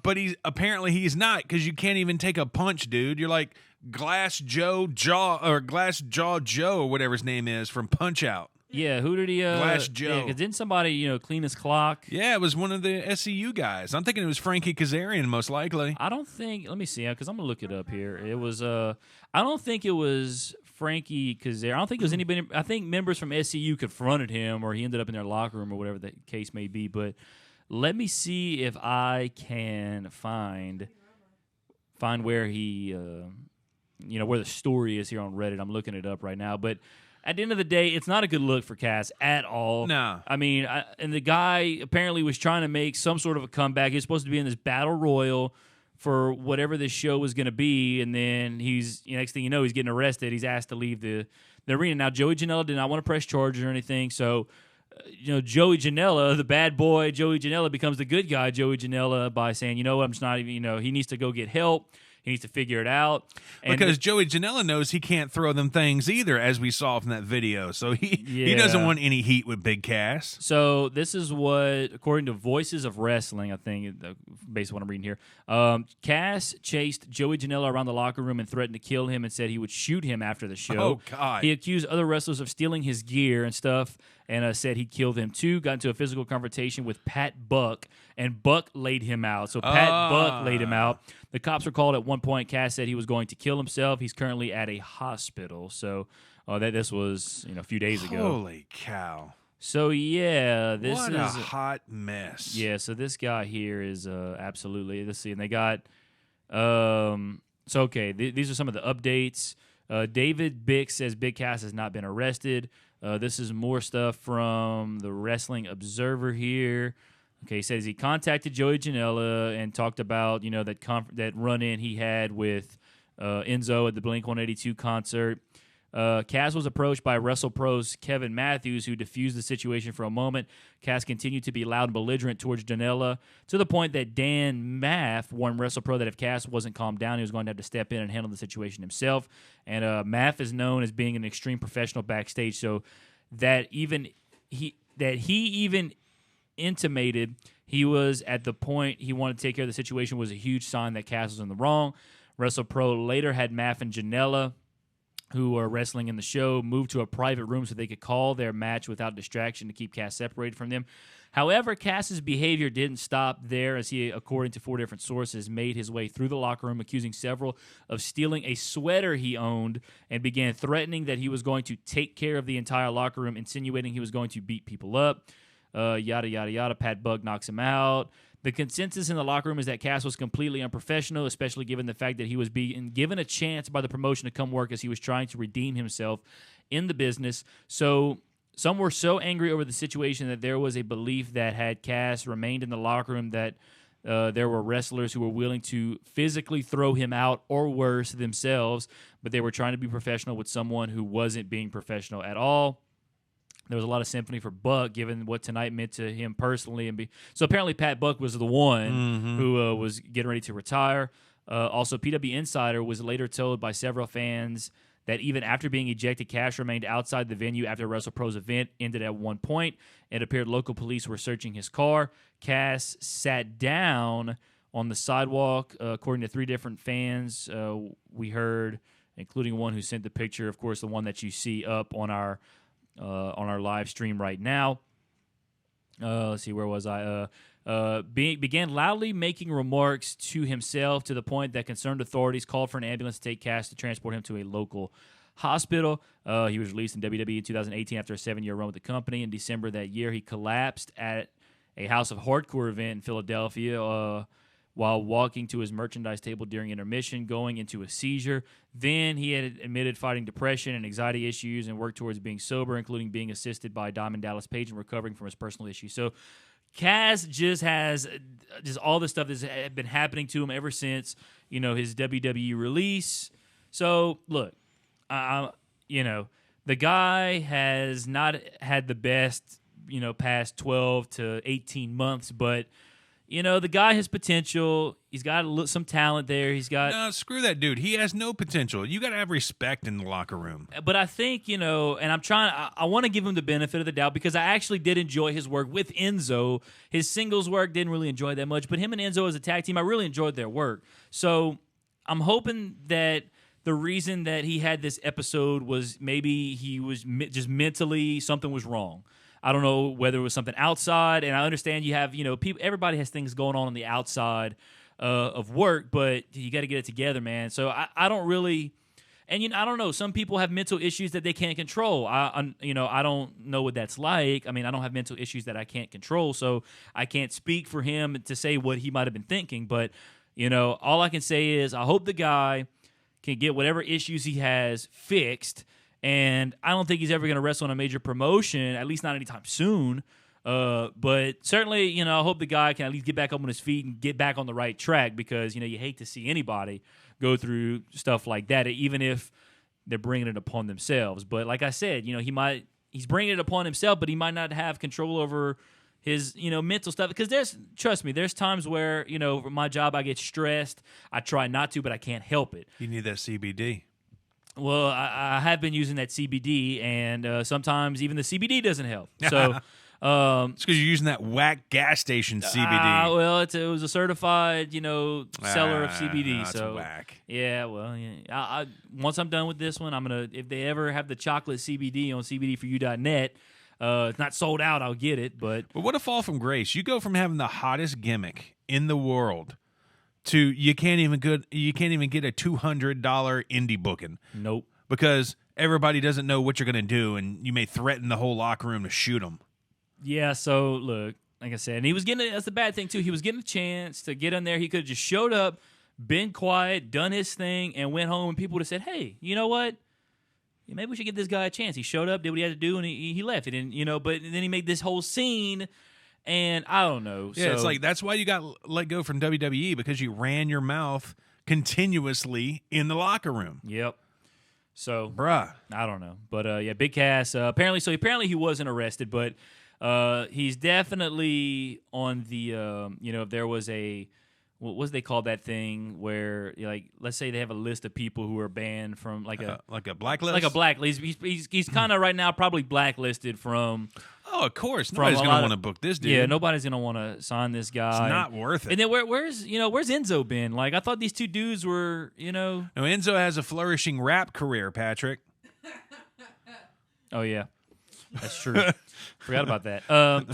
but he's not, because you can't even take a punch, dude. You're like Glass Jaw Joe, or whatever his name is from Punch Out. Yeah, who did he? Glass Joe. Yeah, 'cause didn't somebody clean his clock? Yeah, it was one of the SCU guys. I'm thinking it was Frankie Kazarian, most likely. I don't think. Let me see, because I'm gonna look it up here. It was. I don't think it was Frankie Kazarian. I don't think it was anybody. I think members from SCU confronted him, or he ended up in their locker room, or whatever the case may be. But let me see if I can find where he, where the story is here on Reddit. I'm looking it up right now, but. At the end of the day, it's not a good look for Cass at all. No. I mean, and the guy apparently was trying to make some sort of a comeback. He's supposed to be in this battle royal for whatever this show was going to be, and then next thing you know, he's getting arrested. He's asked to leave the arena. Now, Joey Janela did not want to press charges or anything, so Joey Janela, the bad boy, Joey Janela becomes the good guy, Joey Janela, by saying, you know what, I'm just not even, he needs to go get help. He needs to figure it out. And because Joey Janela knows he can't throw them things either, as we saw from that video. So he doesn't want any heat with Big Cass. So this is what, according to Voices of Wrestling, I think, based on what I'm reading here, Cass chased Joey Janela around the locker room and threatened to kill him and said he would shoot him after the show. Oh, God. He accused other wrestlers of stealing his gear and stuff, and said he killed him too. Got into a physical confrontation with Pat Buck, and Buck laid him out. So Pat Buck laid him out. The cops were called at one point. Cass said he was going to kill himself. He's currently at a hospital. So this was a few days ago. Holy cow. So, yeah, this what is a hot mess. Yeah, so this guy here is absolutely, let's see, and they got, these are some of the updates. David Bix says Big Cass has not been arrested. This is more stuff from the Wrestling Observer here. Okay, he says he contacted Joey Janela and talked about, that run-in he had with Enzo at the Blink-182 concert. Cass was approached by WrestlePro's Kevin Matthews, who diffused the situation for a moment. Cass continued to be loud and belligerent towards Janela, to the point that Dan Maff warned WrestlePro that if Cass wasn't calmed down, he was going to have to step in and handle the situation himself. And Maff is known as being an extreme professional backstage, so that he even intimated he was at the point he wanted to take care of the situation was a huge sign that Cass was in the wrong. WrestlePro later had Maff and Janela, who are wrestling in the show, moved to a private room so they could call their match without distraction to keep Cass separated from them. However, Cass's behavior didn't stop there, as he, according to 4 different sources, made his way through the locker room, accusing several of stealing a sweater he owned, and began threatening that he was going to take care of the entire locker room, insinuating he was going to beat people up. Yada, yada, yada. Pat Buck knocks him out. The consensus in the locker room is that Cass was completely unprofessional, especially given the fact that he was being given a chance by the promotion to come work as he was trying to redeem himself in the business. So some were so angry over the situation that there was a belief that had Cass remained in the locker room that there were wrestlers who were willing to physically throw him out or worse themselves, but they were trying to be professional with someone who wasn't being professional at all. There was a lot of sympathy for Buck, given what tonight meant to him personally. So apparently Pat Buck was the one who was getting ready to retire. Also, PW Insider was later told by several fans that even after being ejected, Cass remained outside the venue after WrestlePro's event ended at one point. It appeared local police were searching his car. Cass sat down on the sidewalk, according to 3 different fans we heard, including one who sent the picture, of course, the one that you see up on our live stream right now. Let's see, where was I? Began loudly making remarks to himself to the point that concerned authorities called for an ambulance to take Cass to transport him to a local hospital. He was released in WWE in 2018 after a 7-year run with the company. In December that year, he collapsed at a House of Hardcore event in Philadelphia while walking to his merchandise table during intermission, going into a seizure. Then he had admitted fighting depression and anxiety issues and worked towards being sober, including being assisted by Diamond Dallas Page and recovering from his personal issues. So Cass just has all the stuff that's been happening to him ever since, his WWE release. So, look, the guy has not had the best, past 12 to 18 months, but the guy has potential. He's got some talent there. He's got... No, screw that dude. He has no potential. You got to have respect in the locker room. But I think, and I want to give him the benefit of the doubt because I actually did enjoy his work with Enzo. His singles work, didn't really enjoy that much. But him and Enzo as a tag team, I really enjoyed their work. So I'm hoping that the reason that he had this episode was maybe he was just mentally, something was wrong. I don't know whether it was something outside, and I understand you have, people. Everybody has things going on the outside of work, but you got to get it together, man. So I don't really, and I don't know. Some people have mental issues that they can't control. I don't know what that's like. I mean, I don't have mental issues that I can't control, so I can't speak for him to say what he might have been thinking. But all I can say is I hope the guy can get whatever issues he has fixed. And I don't think he's ever going to wrestle on a major promotion, at least not anytime soon. But certainly, I hope the guy can at least get back up on his feet and get back on the right track because, you hate to see anybody go through stuff like that, even if they're bringing it upon themselves. But like I said, he's bringing it upon himself, but he might not have control over his, mental stuff. Because trust me, there's times where, for my job, I get stressed. I try not to, but I can't help it. You need that CBD. Well, I have been using that CBD, and sometimes even the CBD doesn't help. So it's because you're using that whack gas station CBD. Well, it was a certified, seller of CBD. That's so whack. Yeah, well, yeah. Once I'm done with this one, I'm gonna. If they ever have the chocolate CBD on CBDforyou.net, it's not sold out. I'll get it. But what a fall from grace! You go from having the hottest gimmick in the world to you can't even get a $200 indie booking Nope. because everybody doesn't know what you're going to do, and you may threaten the whole locker room to shoot them. Yeah, so look, like I said, and he was getting that's the bad thing too. He was getting a chance to get in there. He could have just showed up, been quiet, done his thing, and went home, and people would have said, "Hey, you know what? Yeah, maybe we should give this guy a chance." He showed up, did what he had to do, and he left. He didn't, but then he made this whole scene, and I don't know. Yeah, it's like that's why you got let go from WWE, because you ran your mouth continuously in the locker room. Yep. So, Bruh. I don't know, but yeah, Big Cass. Apparently he wasn't arrested, but he's definitely on the. If there was a, what they call that thing where, like, let's say they have a list of people who are banned from like a blacklist. He's kind of right now probably blacklisted from. Oh, of course, nobody's going to want to book this dude. Yeah, nobody's going to want to sign this guy. It's not worth it. And then where's Enzo been? Like, I thought these two dudes were, No, Enzo has a flourishing rap career, Patrick. Oh yeah, that's true. Forgot about that. But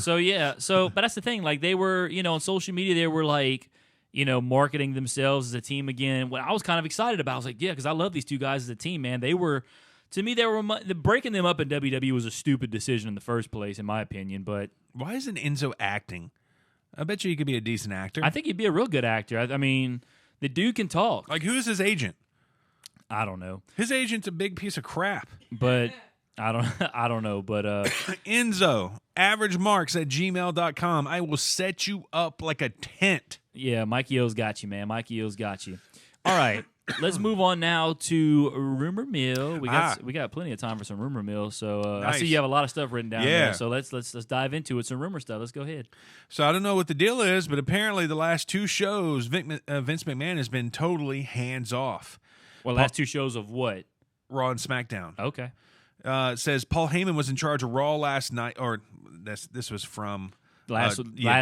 that's the thing. Like, they were, on social media, they were like, marketing themselves as a team again. What I was kind of excited about, I was like, yeah, because I love these two guys as a team, man. To me, breaking them up in WWE was a stupid decision in the first place, in my opinion. But why isn't Enzo acting? I bet you he could be a decent actor. I think he'd be a real good actor. I mean, the dude can talk. Like, who's his agent? I don't know. His agent's a big piece of crap. But I don't know. But Enzo, averagemarks@gmail.com. I will set you up like a tent. Yeah, Mikey O's got you, man. Mikey O's got you. All right. Let's move on now to Rumor Mill. We got plenty of time for some Rumor Mill. So nice. I see you have a lot of stuff written down Yeah. there. So let's dive into it. Some rumor stuff. Let's go ahead. So I don't know what the deal is, but apparently the last two shows, Vince McMahon has been totally hands off. Well, last two shows of what? Raw and SmackDown. Okay. It says Paul Heyman was in charge of Raw last night, or this was from last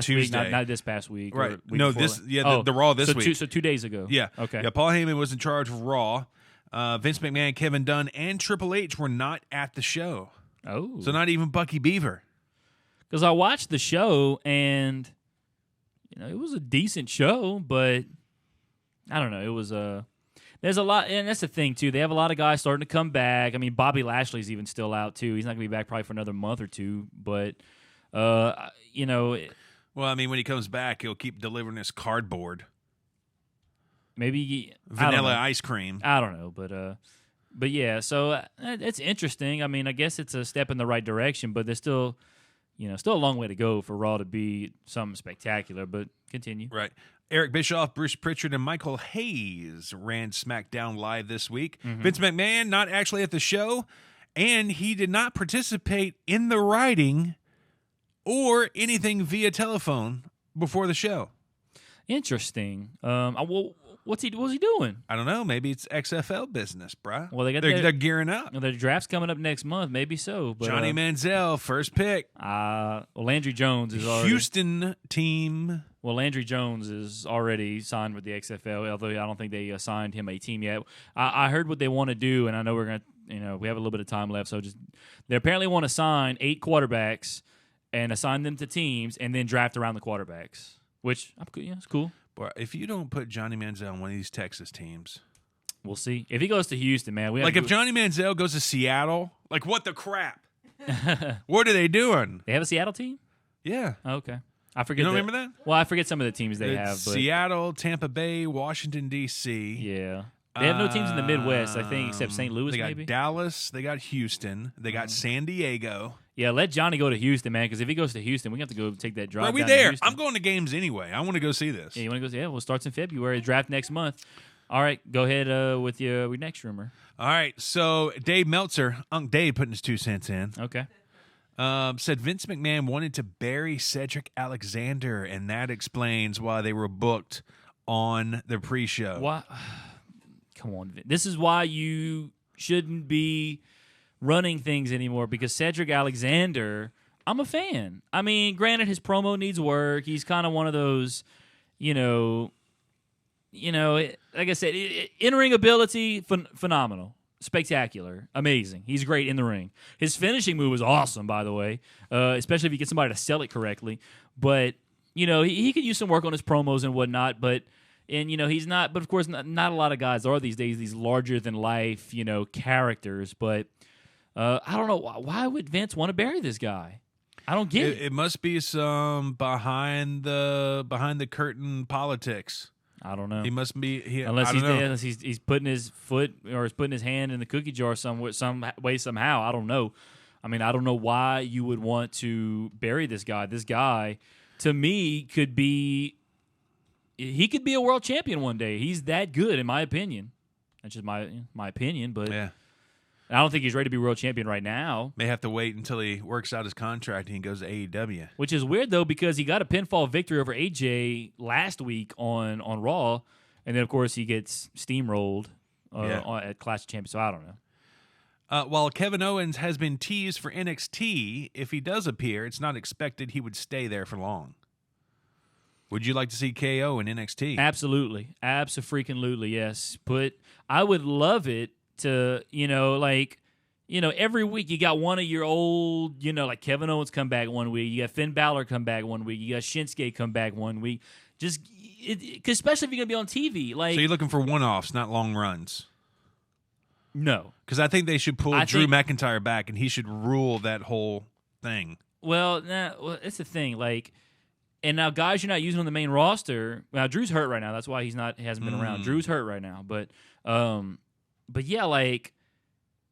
Tuesday. week, not this past week. Right. Or week No, before. the Raw this week. So 2 days ago. Yeah. Okay. Yeah, Paul Heyman was in charge of Raw. Vince McMahon, Kevin Dunn, and Triple H were not at the show. Oh. So not even Bucky Beaver. Because I watched the show, and it was a decent show, but I don't know. It was there's a lot, and that's the thing too. They have a lot of guys starting to come back. I mean, Bobby Lashley's even still out too. He's not going to be back probably for another month or two. But well, I mean, when he comes back, he'll keep delivering his cardboard, maybe vanilla ice cream. I don't know, but yeah. So it's interesting. I mean, I guess it's a step in the right direction, but there's still a long way to go for Raw to be something spectacular. But continue. Right. Eric Bischoff, Bruce Pritchard, and Michael Hayes ran SmackDown Live this week. Mm-hmm. Vince McMahon not actually at the show, and he did not participate in the writing or anything via telephone before the show. Interesting. What's he doing? I don't know. Maybe it's XFL business, bruh. Well, they're gearing up. The draft's coming up next month. Maybe so. But, Johnny Manziel, first pick. Landry Jones is already Houston team. Well, Landry Jones is already signed with the XFL, although I don't think they assigned him a team yet. I heard what they want to do, and I know we're going to, we have a little bit of time left, so they apparently want to sign 8 quarterbacks and assign them to teams and then draft around the quarterbacks, which, it's cool. Boy, if you don't put Johnny Manziel on one of these Texas teams. We'll see. If he goes to Houston, man. If Johnny Manziel goes to Seattle, what the crap? What are they doing? They have a Seattle team? Yeah. Oh, okay. I forget. You don't remember that? Well, I forget some of the teams they have. But Seattle, Tampa Bay, Washington, D.C. Yeah. They have no teams in the Midwest, I think, except St. Louis, they got maybe? Dallas. They got Houston. They got San Diego. Yeah, let Johnny go to Houston, man, because if he goes to Houston, we have to go take that drive. Are we down there? To Houston. I'm going to games anyway. I want to go see this. Yeah, you want to go? Yeah, well, it starts in February. Draft next month. All right, go ahead with your next rumor. All right, so Dave Meltzer, Unc Dave putting his 2 cents in. Okay. Said Vince McMahon wanted to bury Cedric Alexander, and that explains why they were booked on the pre-show. Why? Come on, Vince. This is why you shouldn't be running things anymore, because Cedric Alexander, I'm a fan. I mean, granted, his promo needs work. He's kind of one of those, like I said, in-ring ability, phenomenal. Spectacular. Amazing. He's great in the ring. His finishing move is awesome, by the way, especially if you get somebody to sell it correctly. But, he could use some work on his promos and whatnot. But, And, he's not, but of course, not a lot of guys are these days, these larger than life, characters. But I don't know. Why would Vince want to bury this guy? I don't get it. It must be some behind the curtain politics. I don't know. He must be unless I he's putting his foot or he's putting his hand in the cookie jar some way somehow. I don't know. I mean, I don't know why you would want to bury this guy. This guy, to me, could be a world champion one day. He's that good, in my opinion. That's just my opinion, but yeah. I don't think he's ready to be world champion right now. May have to wait until he works out his contract and he goes to AEW. Which is weird, though, because he got a pinfall victory over AJ last week on Raw, and then, of course, he gets steamrolled at Clash of Champions, so I don't know. While Kevin Owens has been teased for NXT, if he does appear, it's not expected he would stay there for long. Would you like to see KO in NXT? Absolutely. Abso-freaking-lutely, yes. I would love it to, every week you got one of your old, like Kevin Owens come back one week, you got Finn Balor come back one week, you got Shinsuke come back one week. Just, cause especially if you're going to be on TV. So you're looking for one-offs, not long runs? No. Because I think they should pull Drew McIntyre back and he should rule that whole thing. Well, it's the thing. And now guys you're not using on the main roster. Now Drew's hurt right now. That's why he hasn't been around. Drew's hurt right now. But yeah,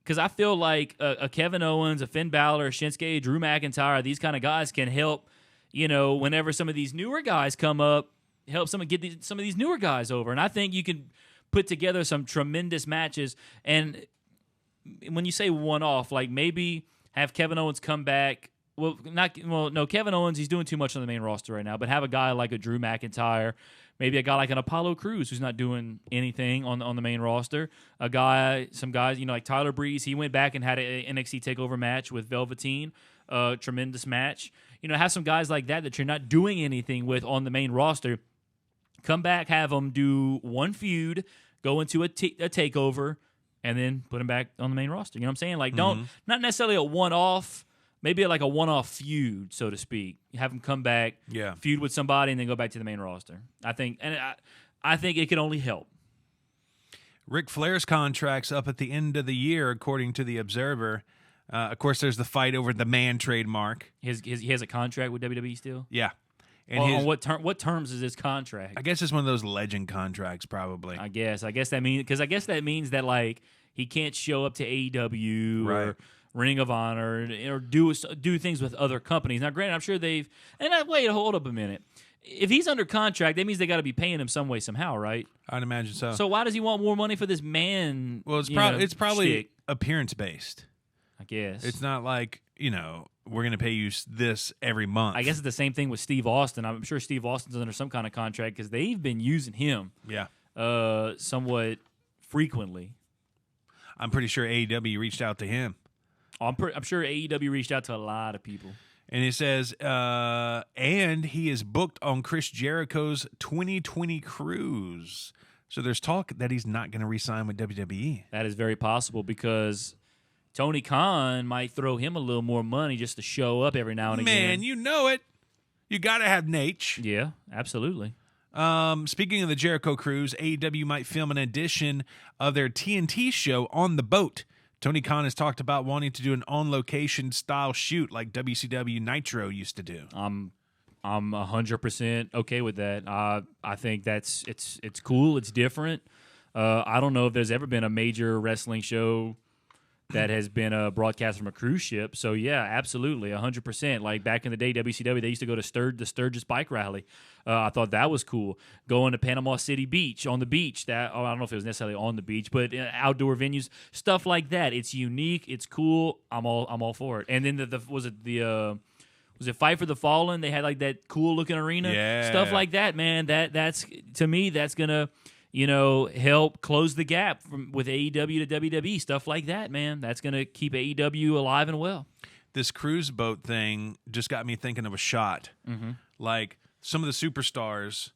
because I feel like a Kevin Owens, a Finn Balor, a Shinsuke, Drew McIntyre, these kind of guys can help. Whenever some of these newer guys come up, help someone get some of these newer guys over. And I think you can put together some tremendous matches. And when you say one-off, maybe have Kevin Owens come back. No, Kevin Owens, he's doing too much on the main roster right now. But have a guy like a Drew McIntyre, maybe a guy like an Apollo Crews who's not doing anything on the main roster. Some guys, like Tyler Breeze, he went back and had an NXT TakeOver match with Velveteen, tremendous match. Have some guys like that you're not doing anything with on the main roster. Come back, have them do one feud, go into a takeover, and then put them back on the main roster. You know what I'm saying? Don't not necessarily a one-off. Maybe like a one-off feud, so to speak. You have them come back, feud with somebody, and then go back to the main roster. I think it could only help. Ric Flair's contract's up at the end of the year, according to the Observer. Of course, there's the fight over the man trademark. He has a contract with WWE still? Yeah. And on what terms is his contract? I guess it's one of those legend contracts, probably. I guess that means that he can't show up to AEW or Ring of Honor or do things with other companies. Now, granted, I'm sure they've. And wait, hold up a minute. If he's under contract, that means they got to be paying him some way, somehow, right? I'd imagine so. So why does he want more money for this man? Well, it's probably appearance based. I guess it's not like we're going to pay you this every month. I guess it's the same thing with Steve Austin. I'm sure Steve Austin's under some kind of contract because they've been using him, somewhat frequently. I'm pretty sure AEW reached out to him. I'm sure AEW reached out to a lot of people. And it says, and he is booked on Chris Jericho's 2020 cruise. So there's talk that he's not going to re-sign with WWE. That is very possible because Tony Khan might throw him a little more money just to show up every now and again. Man, you know it. You got to have Nate. Yeah, absolutely. Speaking of the Jericho cruise, AEW might film an edition of their TNT show on the boat. Tony Khan has talked about wanting to do an on-location style shoot like WCW Nitro used to do. I'm 100% okay with that. I think it's cool. It's different. I don't know if there's ever been a major wrestling show that has been broadcast from a cruise ship. So, yeah, absolutely, 100%. Like back in the day, WCW, they used to go to the Sturgis Bike Rally. I thought that was cool. Going to Panama City Beach, on the beach. I don't know if it was necessarily on the beach, but outdoor venues, stuff like that. It's unique. It's cool. I'm all for it. And then was it Fight for the Fallen? They had like that cool looking arena. Yeah. Stuff like that, man. That's to me, that's gonna help close the gap with AEW to WWE, stuff like that, man. That's going to keep AEW alive and well. This cruise boat thing just got me thinking of a shot. Mm-hmm. Like some of the superstars,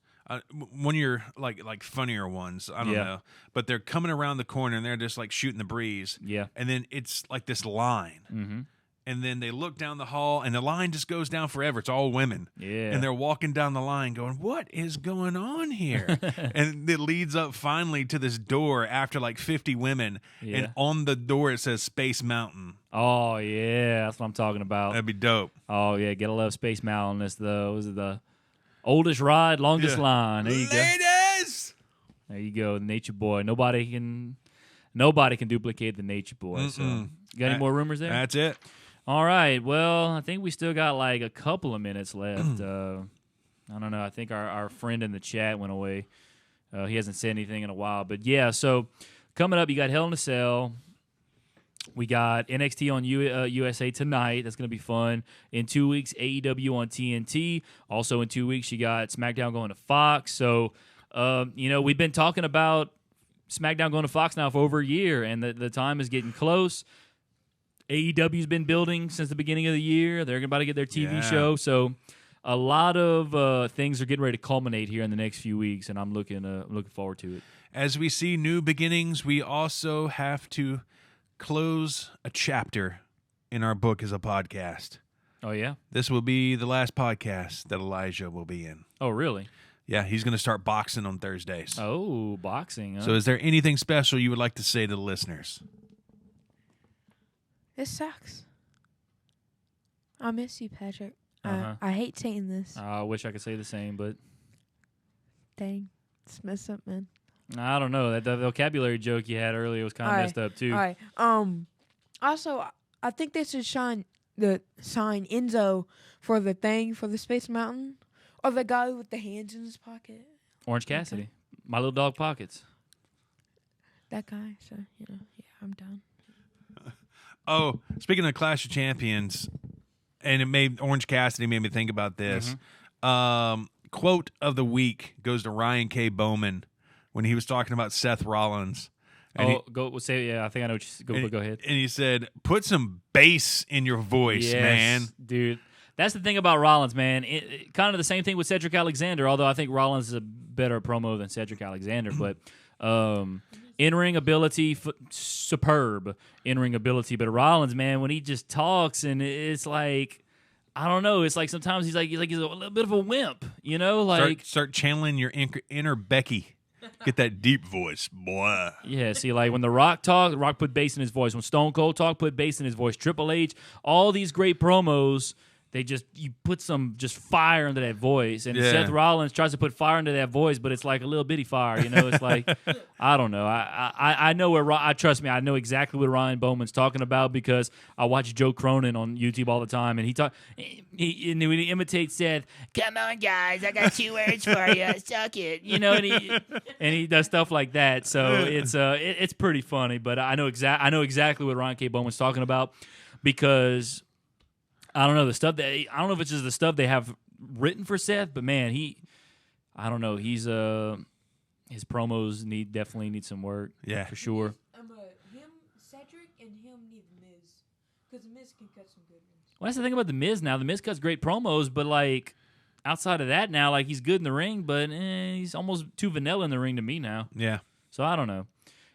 one of your like funnier ones, I don't know, but they're coming around the corner and they're just like shooting the breeze. Yeah. And then it's like this line. Mm-hmm. and then they look down the hall, and the line just goes down forever. It's all women. Yeah. And they're walking down the line going, what is going on here? And it leads up finally to this door after like 50 women, and on the door it says Space Mountain. Oh, yeah. That's what I'm talking about. That'd be dope. Oh, yeah. Gotta love Space Mountain. This, those are the oldest ride, longest line. There you go. Ladies! There you go. The Nature Boy. Nobody can duplicate the Nature Boy. So, you got any more rumors there? That's it. All right. Well, I think we still got like a couple of minutes left. I don't know. I think our friend in the chat went away. He hasn't said anything in a while. But, yeah, so coming up, you got Hell in a Cell. We got NXT on USA tonight. That's going to be fun. In 2 weeks, AEW on TNT. Also in 2 weeks, you got SmackDown going to Fox. So, we've been talking about SmackDown going to Fox now for over a year, and the time is getting close. AEW's been building since the beginning of the year. They're about to get their TV show. So a lot of things are getting ready to culminate here in the next few weeks, and I'm looking forward to it. As we see new beginnings, we also have to close a chapter in our book as a podcast. Oh, yeah? This will be the last podcast that Elijah will be in. Oh, really? Yeah, he's going to start boxing on Thursdays. Oh, boxing. Huh? So is there anything special you would like to say to the listeners? It sucks. I miss you, Patrick. Uh-huh. I hate saying this. I wish I could say the same, but Dang. It's messed up, man. I don't know. The vocabulary joke you had earlier was kind of messed up, too. All right. Also, I think they should sign Enzo for the thing for the Space Mountain. Or the guy with the hands in his pocket. Orange Cassidy. Okay. My Little Dog Pockets. That guy. So, I'm done. Oh, speaking of Clash of Champions, and Orange Cassidy made me think about this. Quote of the week goes to Ryan K. Bowman when he was talking about Seth Rollins. And go ahead. And he said, "Put some bass in your voice, man, dude." That's the thing about Rollins, man. Kind of the same thing with Cedric Alexander, although I think Rollins is a better promo than Cedric Alexander. But in-ring ability, superb in-ring ability. But Rollins, man, when he just talks, and it's like, I don't know. It's like sometimes he's a little bit of a wimp, Like start channeling your inner Becky. Get that deep voice, boy. Yeah, see, like when The Rock talked, The Rock put bass in his voice. When Stone Cold talked, put bass in his voice. Triple H, all these great promos. You put some just fire into that voice. And Seth Rollins tries to put fire into that voice, but it's like a little bitty fire, It's like, I don't know. I know trust me, I know exactly what Ryan Bowman's talking about because I watch Joe Cronin on YouTube all the time, and he imitates Seth. Come on, guys, I got 2 words for you. Suck it, and he does stuff like that. So it's pretty funny, but I know exactly what Ryan K. Bowman's talking about because I don't know I don't know if it's just the stuff they have written for Seth, but man, I don't know. He's his promos definitely need some work. Yeah, for sure. Cedric and him need the Miz because the Miz can cut some good ones. Well, that's the thing about the Miz now. The Miz cuts great promos, but like outside of that now, like he's good in the ring, but he's almost too vanilla in the ring to me now. Yeah. So I don't know.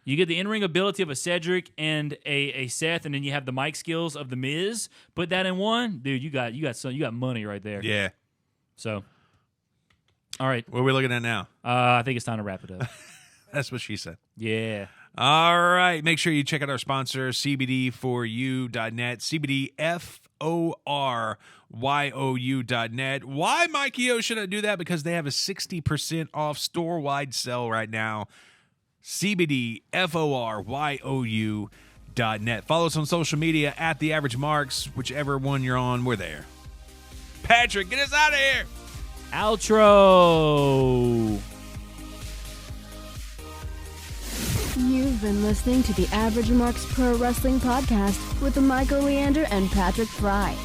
You get the in-ring ability of a Cedric and a Seth, and then you have the mic skills of the Miz. Put that in one, dude. You got money right there. Yeah. So, all right. What are we looking at now? I think it's time to wrap it up. That's what she said. Yeah. All right. Make sure you check out our sponsor, CBD4U.net, CBDFORYOU.net. Why, Mikey O, should I do that? Because they have a 60% off store-wide sale right now. CBDFORYOU.net. Follow us on social media at The Average Marks. Whichever one you're on, we're there. Patrick, get us out of here. Outro. You've been listening to The Average Marks Pro Wrestling Podcast with Michael Leander and Patrick Fry.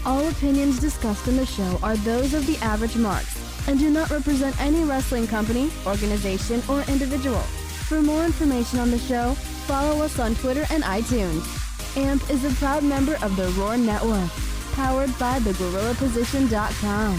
All opinions discussed in the show are those of The Average Marks and do not represent any wrestling company, organization, or individual. For more information on the show, follow us on Twitter and iTunes. AMP is a proud member of the Roar Network, powered by thegorillaposition.com.